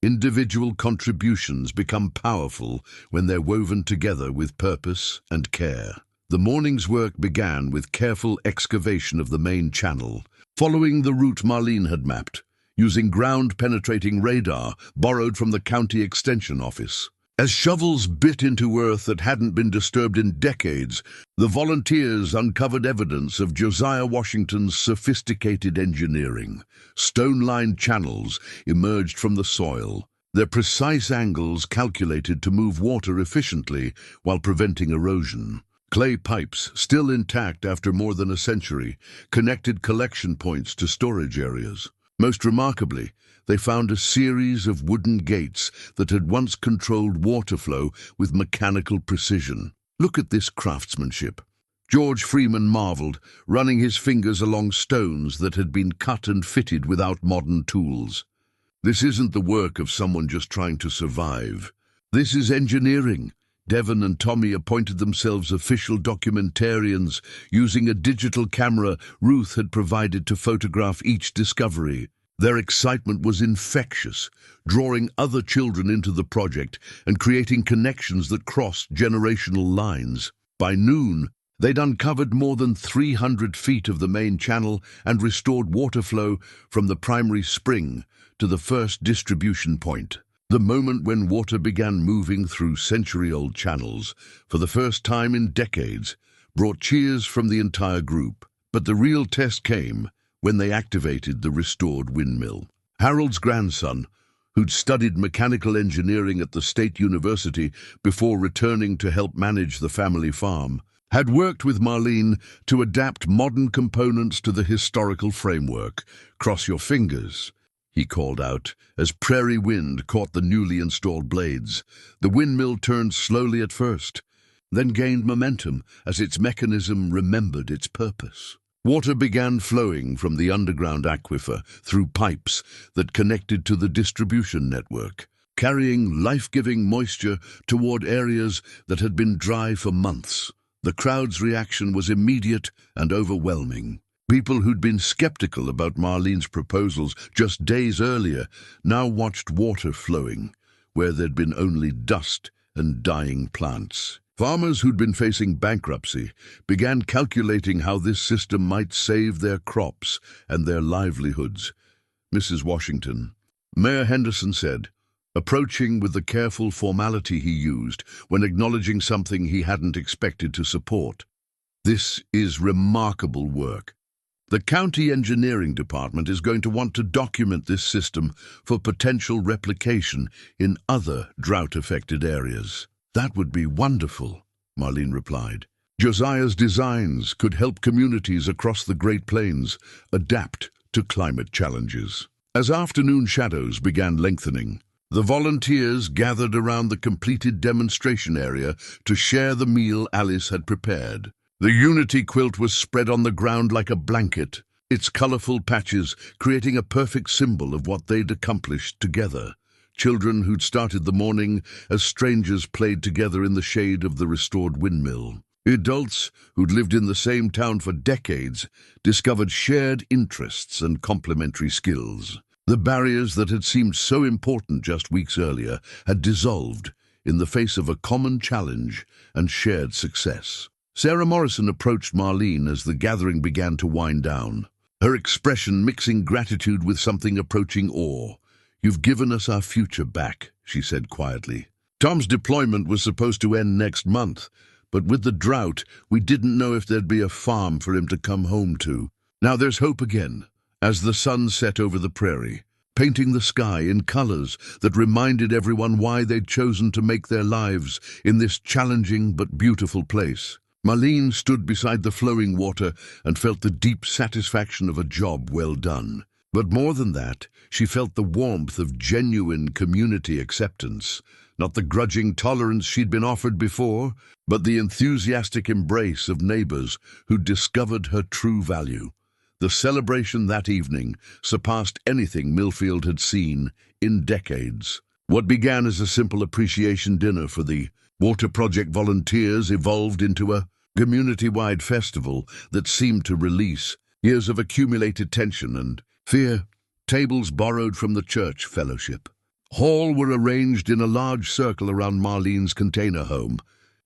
"Individual contributions become powerful when they're woven together with purpose and care." The morning's work began with careful excavation of the main channel, following the route Marlene had mapped, using ground-penetrating radar borrowed from the county extension office. As shovels bit into earth that hadn't been disturbed in decades, the volunteers uncovered evidence of Josiah Washington's sophisticated engineering. Stone-lined channels emerged from the soil, their precise angles calculated to move water efficiently while preventing erosion. Clay pipes, still intact after more than a century, connected collection points to storage areas. Most remarkably, they found a series of wooden gates that had once controlled water flow with mechanical precision. "Look at this craftsmanship," George Freeman marveled, running his fingers along stones that had been cut and fitted without modern tools. "This isn't the work of someone just trying to survive. This is engineering." Devon and Tommy appointed themselves official documentarians, using a digital camera Ruth had provided to photograph each discovery. Their excitement was infectious, drawing other children into the project and creating connections that crossed generational lines. By noon, they'd uncovered more than 300 feet of the main channel and restored water flow from the primary spring to the first distribution point. The moment when water began moving through century-old channels, for the first time in decades, brought cheers from the entire group. But the real test came when they activated the restored windmill. Harold's grandson, who'd studied mechanical engineering at the State University before returning to help manage the family farm, had worked with Marlene to adapt modern components to the historical framework. "Cross your fingers," he called out, as prairie wind caught the newly installed blades. The windmill turned slowly at first, then gained momentum as its mechanism remembered its purpose. Water began flowing from the underground aquifer through pipes that connected to the distribution network, carrying life-giving moisture toward areas that had been dry for months. The crowd's reaction was immediate and overwhelming. People who'd been skeptical about Marlene's proposals just days earlier now watched water flowing where there'd been only dust and dying plants. Farmers who'd been facing bankruptcy began calculating how this system might save their crops and their livelihoods. "Mrs. Washington," Mayor Henderson said, approaching with the careful formality he used when acknowledging something he hadn't expected to support, "this is remarkable work. The county engineering department is going to want to document this system for potential replication in other drought-affected areas." "That would be wonderful," Marlene replied. "Josiah's designs could help communities across the Great Plains adapt to climate challenges." As afternoon shadows began lengthening, the volunteers gathered around the completed demonstration area to share the meal Alice had prepared. The Unity quilt was spread on the ground like a blanket, its colorful patches creating a perfect symbol of what they'd accomplished together. Children who'd started the morning as strangers played together in the shade of the restored windmill. Adults who'd lived in the same town for decades discovered shared interests and complementary skills. The barriers that had seemed so important just weeks earlier had dissolved in the face of a common challenge and shared success. Sarah Morrison approached Marlene as the gathering began to wind down, her expression mixing gratitude with something approaching awe. "You've given us our future back," she said quietly. "Tom's deployment was supposed to end next month, but with the drought, we didn't know if there'd be a farm for him to come home to. Now there's hope again," as the sun set over the prairie, painting the sky in colors that reminded everyone why they'd chosen to make their lives in this challenging but beautiful place. Marlene stood beside the flowing water and felt the deep satisfaction of a job well done. But more than that, she felt the warmth of genuine community acceptance, not the grudging tolerance she'd been offered before, but the enthusiastic embrace of neighbors who'd discovered her true value. The celebration that evening surpassed anything Millfield had seen in decades. What began as a simple appreciation dinner for the Water Project volunteers evolved into a community-wide festival that seemed to release years of accumulated tension and fear. Tables borrowed from the church fellowship hall were arranged in a large circle around Marlene's container home,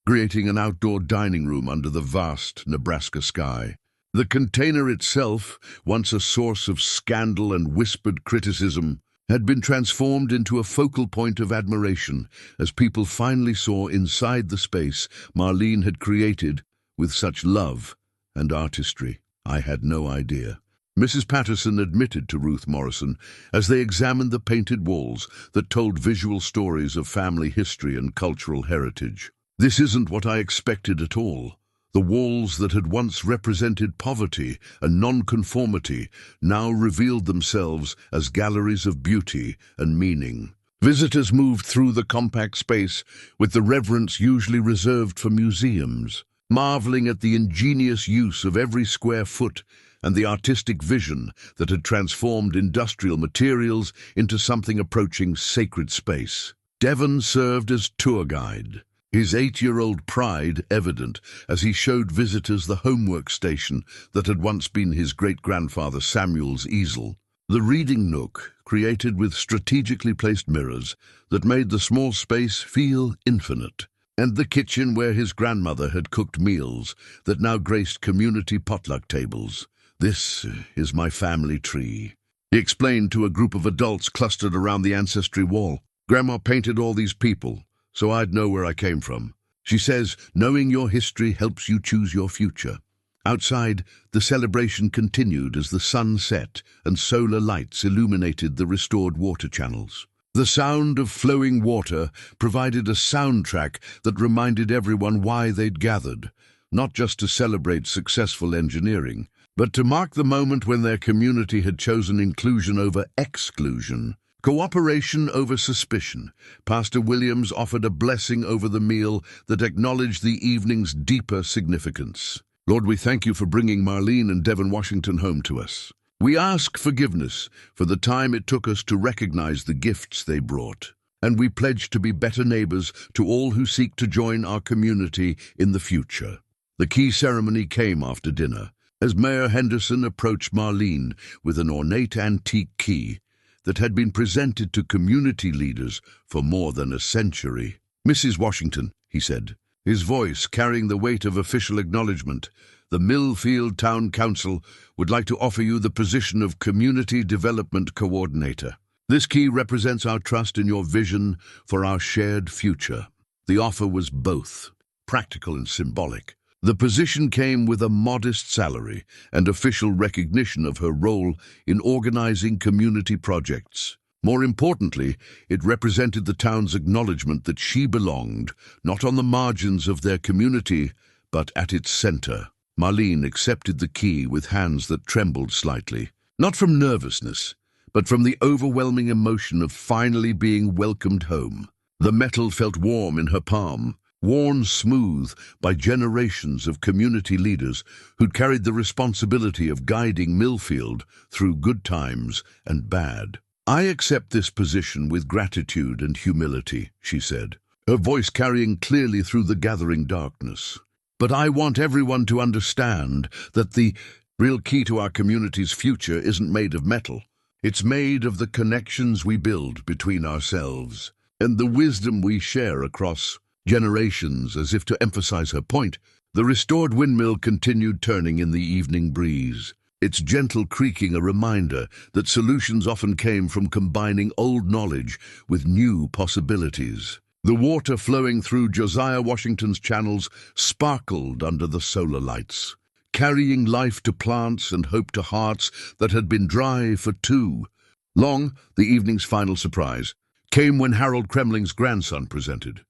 creating an outdoor dining room under the vast Nebraska sky. The container itself, once a source of scandal and whispered criticism, had been transformed into a focal point of admiration as people finally saw inside the space Marlene had created with such love and artistry. "I had no idea," Mrs. Patterson admitted to Ruth Morrison as they examined the painted walls that told visual stories of family history and cultural heritage. "This isn't what I expected at all." The walls that had once represented poverty and nonconformity now revealed themselves as galleries of beauty and meaning. Visitors moved through the compact space with the reverence usually reserved for museums, marveling at the ingenious use of every square foot and the artistic vision that had transformed industrial materials into something approaching sacred space. Devon served as tour guide, his 8-year-old pride evident as he showed visitors the homework station that had once been his great-grandfather Samuel's easel, the reading nook created with strategically placed mirrors that made the small space feel infinite, and the kitchen where his grandmother had cooked meals that now graced community potluck tables. "This is my family tree," he explained to a group of adults clustered around the ancestry wall. "Grandma painted all these people, so I'd know where I came from. She says, knowing your history helps you choose your future." Outside, the celebration continued as the sun set and solar lights illuminated the restored water channels. The sound of flowing water provided a soundtrack that reminded everyone why they'd gathered, not just to celebrate successful engineering, but to mark the moment when their community had chosen inclusion over exclusion. Cooperation over suspicion. Pastor Williams offered a blessing over the meal that acknowledged the evening's deeper significance. "Lord, we thank you for bringing Marlene and Devon Washington home to us. We ask forgiveness for the time it took us to recognize the gifts they brought, and we pledge to be better neighbors to all who seek to join our community in the future." The key ceremony came after dinner, as Mayor Henderson approached Marlene with an ornate antique key that had been presented to community leaders for more than a century. "Mrs. Washington," he said, his voice carrying the weight of official acknowledgement, "the Millfield Town Council would like to offer you the position of Community Development Coordinator. This key represents our trust in your vision for our shared future." The offer was both practical and symbolic. The position came with a modest salary and official recognition of her role in organizing community projects. More importantly, it represented the town's acknowledgement that she belonged, not on the margins of their community, but at its center. Marlene accepted the key with hands that trembled slightly, not from nervousness, but from the overwhelming emotion of finally being welcomed home. The metal felt warm in her palm, worn smooth by generations of community leaders who'd carried the responsibility of guiding Millfield through good times and bad. "I accept this position with gratitude and humility," she said, her voice carrying clearly through the gathering darkness. "But I want everyone to understand that the real key to our community's future isn't made of metal. It's made of the connections we build between ourselves and the wisdom we share across generations." As if to emphasize her point, the restored windmill continued turning in the evening breeze, its gentle creaking a reminder that solutions often came from combining old knowledge with new possibilities. The water flowing through Josiah Washington's channels sparkled under the solar lights, carrying life to plants and hope to hearts that had been dry for too long. The evening's final surprise came when Harold Kremling's grandson presented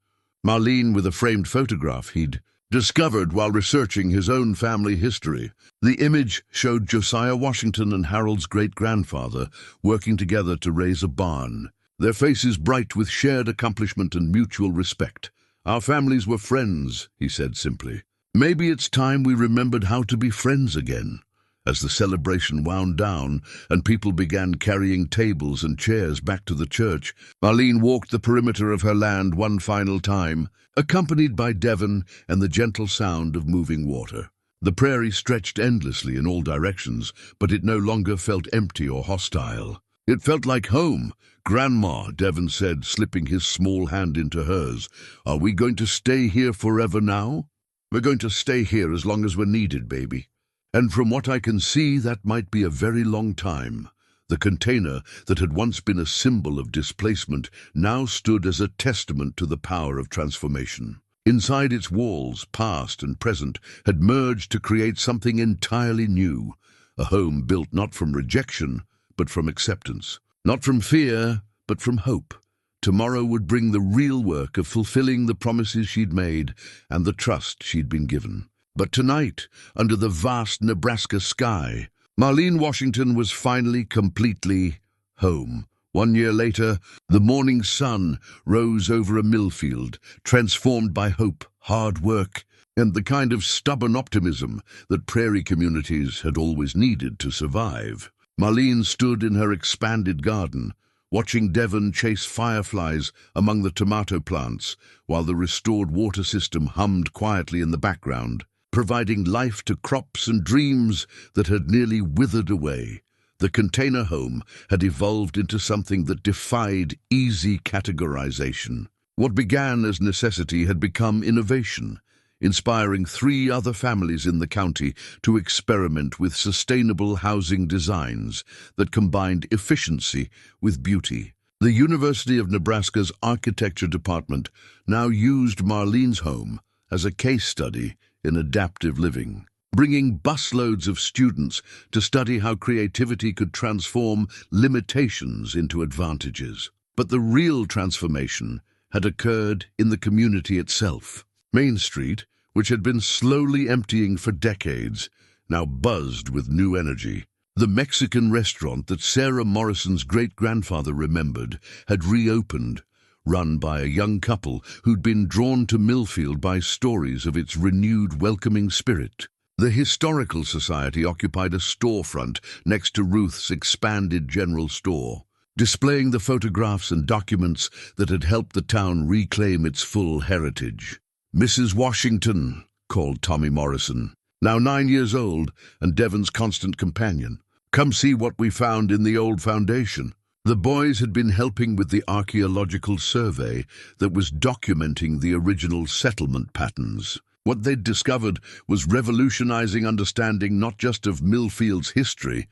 Marlene with a framed photograph he'd discovered while researching his own family history. The image showed Josiah Washington and Harold's great-grandfather working together to raise a barn, their faces bright with shared accomplishment and mutual respect. "Our families were friends," he said simply. "Maybe it's time we remembered how to be friends again." As the celebration wound down and people began carrying tables and chairs back to the church, Marlene walked the perimeter of her land one final time, accompanied by Devon and the gentle sound of moving water. The prairie stretched endlessly in all directions, but it no longer felt empty or hostile. "It felt like home." "Grandma," Devon said, slipping his small hand into hers, "are we going to stay here forever now?" "We're going to stay here as long as we're needed, baby. And from what I can see, that might be a very long time." The container that had once been a symbol of displacement now stood as a testament to the power of transformation. Inside its walls, past and present had merged to create something entirely new, a home built not from rejection, but from acceptance, not from fear, but from hope. Tomorrow would bring the real work of fulfilling the promises she'd made and the trust she'd been given. But tonight, under the vast Nebraska sky, Marlene Washington was finally completely home. 1 year later, the morning sun rose over a Millfield, transformed by hope, hard work, and the kind of stubborn optimism that prairie communities had always needed to survive. Marlene stood in her expanded garden, watching Devon chase fireflies among the tomato plants while the restored water system hummed quietly in the background, providing life to crops and dreams that had nearly withered away. The container home had evolved into something that defied easy categorization. What began as necessity had become innovation, inspiring 3 other families in the county to experiment with sustainable housing designs that combined efficiency with beauty. The University of Nebraska's architecture department now used Marlene's home as a case study in adaptive living, bringing busloads of students to study how creativity could transform limitations into advantages. But the real transformation had occurred in the community itself. Main Street, which had been slowly emptying for decades, now buzzed with new energy. The Mexican restaurant that Sarah Morrison's great-grandfather remembered had reopened, run by a young couple who'd been drawn to Millfield by stories of its renewed welcoming spirit. The Historical Society occupied a storefront next to Ruth's expanded general store, displaying the photographs and documents that had helped the town reclaim its full heritage. "Mrs. Washington," called Tommy Morrison, now 9 years old and Devon's constant companion. "Come see what we found in the old foundation." The boys had been helping with the archaeological survey that was documenting the original settlement patterns. What they'd discovered was revolutionizing understanding not just of Millfield's history,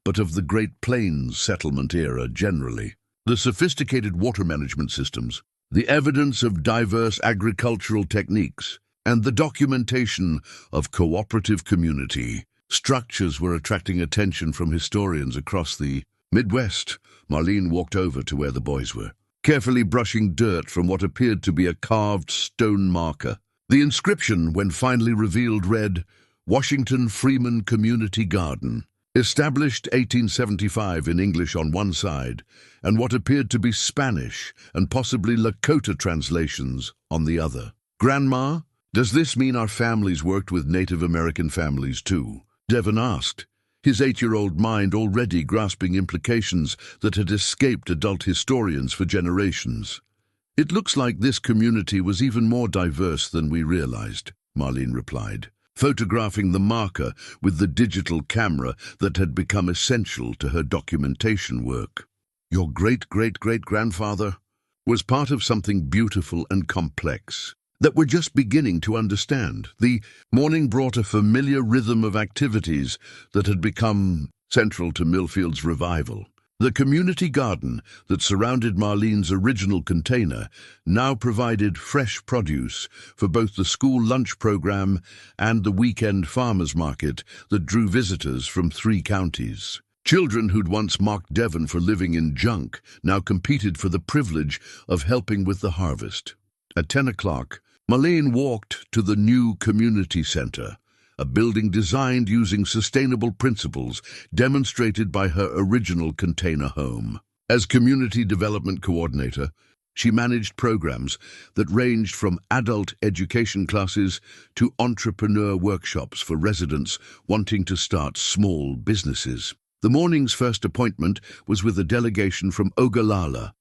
but of the Great Plains settlement era generally. The sophisticated water management systems, the evidence of diverse agricultural techniques, and the documentation of cooperative community structures were attracting attention from historians across the Midwest. Marlene walked over to where the boys were, carefully brushing dirt from what appeared to be a carved stone marker. The inscription, when finally revealed, read, "Washington Freeman Community Garden." Established 1875 in English on one side, and what appeared to be Spanish and possibly Lakota translations on the other. "Grandma, does this mean our families worked with Native American families too?" Devon asked, his 8-year-old mind already grasping implications that had escaped adult historians for generations. "It looks like this community was even more diverse than we realized," Marlene replied, photographing the marker with the digital camera that had become essential to her documentation work. "Your great-great-great-grandfather was part of something beautiful and complex that we're just beginning to understand." The morning brought a familiar rhythm of activities that had become central to Millfield's revival. The community garden that surrounded Marlene's original container now provided fresh produce for both the school lunch program and the weekend farmers market that drew visitors from 3 counties. Children who'd once mocked Devon for living in junk now competed for the privilege of helping with the harvest. At 10 o'clock, Marlene walked to the new community center, a building designed using sustainable principles demonstrated by her original container home. As community development coordinator, she managed programs that ranged from adult education classes to entrepreneur workshops for residents wanting to start small businesses. The morning's first appointment was with a delegation from Ogallala,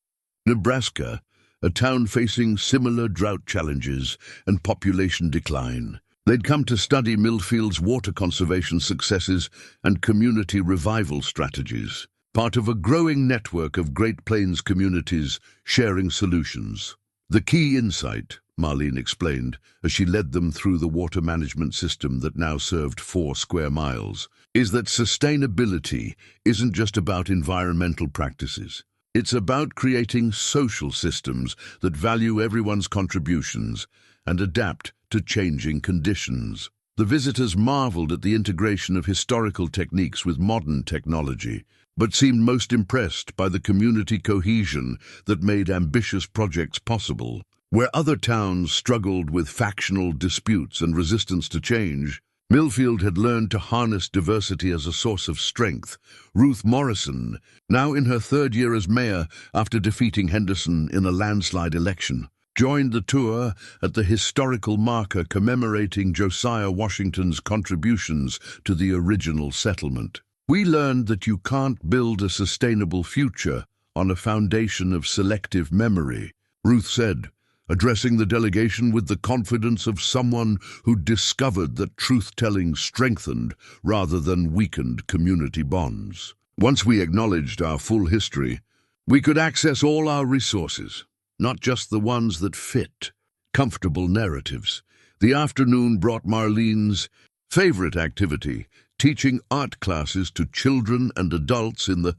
Nebraska, a town facing similar drought challenges and population decline. They'd come to study Millfield's water conservation successes and community revival strategies, part of a growing network of Great Plains communities sharing solutions. The key insight: Marlene explained as she led them through the water management system that now served 4 square miles, is that sustainability isn't just about environmental practices. It's about creating social systems that value everyone's contributions and adapt to changing conditions. The visitors marveled at the integration of historical techniques with modern technology, but seemed most impressed by the community cohesion that made ambitious projects possible. Where other towns struggled with factional disputes and resistance to change, Millfield had learned to harness diversity as a source of strength. Ruth Morrison, now in her 3rd year as mayor after defeating Henderson in a landslide election, joined the tour at the historical marker commemorating Josiah Washington's contributions to the original settlement. We learned that you can't build a sustainable future on a foundation of selective memory, Ruth said, addressing the delegation with the confidence of someone who discovered that truth-telling strengthened rather than weakened community bonds. Once we acknowledged our full history, we could access all our resources, not just the ones that fit comfortable narratives. The afternoon brought Marlene's favorite activity, teaching art classes to children and adults in the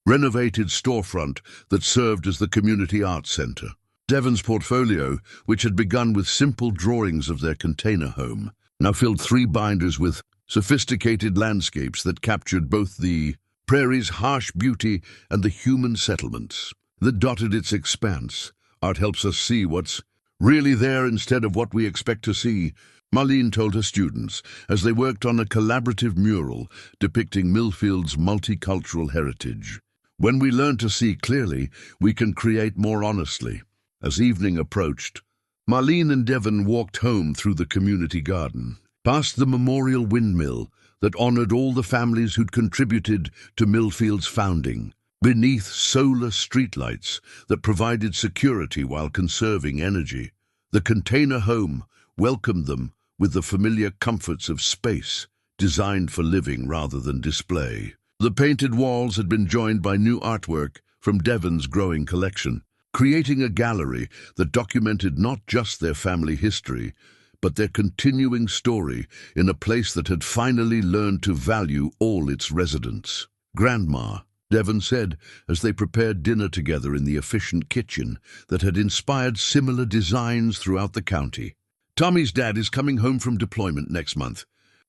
renovated storefront that served as the community arts center. Devon's portfolio, which had begun with simple drawings of their container home, now filled 3 binders with sophisticated landscapes that captured both the prairie's harsh beauty and the human settlements that dotted its expanse. Art helps us see what's really there instead of what we expect to see, Marlene told her students as they worked on a collaborative mural depicting Millfield's multicultural heritage. When we learn to see clearly, we can create more honestly. As evening approached, Marlene and Devon walked home through the community garden, past the memorial windmill that honored all the families who'd contributed to Millfield's founding, beneath solar streetlights that provided security while conserving energy. The container home welcomed them with the familiar comforts of space, designed for living rather than display. The painted walls had been joined by new artwork from Devon's growing collection, creating a gallery that documented not just their family history, but their continuing story in a place that had finally learned to value all its residents. "Grandma," Devon said as they prepared dinner together in the efficient kitchen that had inspired similar designs throughout the county. "Tommy's dad is coming home from deployment next month,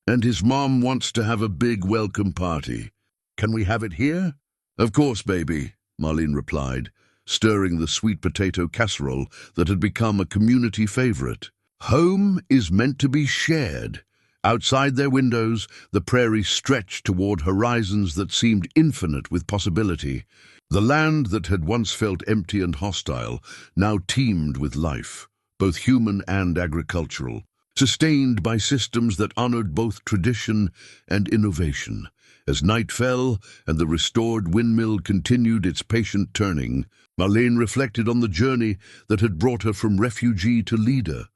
and his mom wants to have a big welcome party. Can we have it here?" "Of course, baby," Marlene replied, stirring the sweet potato casserole that had become a community favorite. Home is meant to be shared. Outside their windows, the prairie stretched toward horizons that seemed infinite with possibility. The land that had once felt empty and hostile now teemed with life, both human and agricultural, sustained by systems that honored both tradition and innovation. As night fell and the restored windmill continued its patient turning, Marlene reflected on the journey that had brought her from refugee to leader,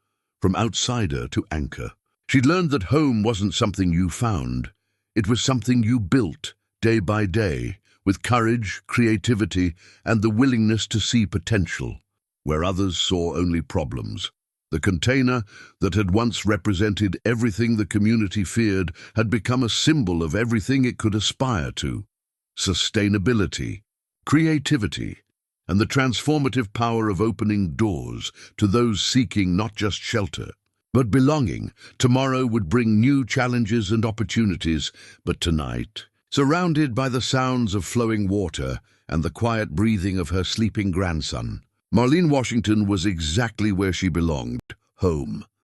from outsider to anchor. She'd learned that home wasn't something you found. It was something you built, day by day, with courage, creativity, and the willingness to see potential, where others saw only problems. The container that had once represented everything the community feared had become a symbol of everything it could aspire to: sustainability, creativity, and the transformative power of opening doors to those seeking not just shelter, but belonging. Tomorrow would bring new challenges and opportunities, but tonight, surrounded by the sounds of flowing water and the quiet breathing of her sleeping grandson, Marlene Washington was exactly where she belonged, home.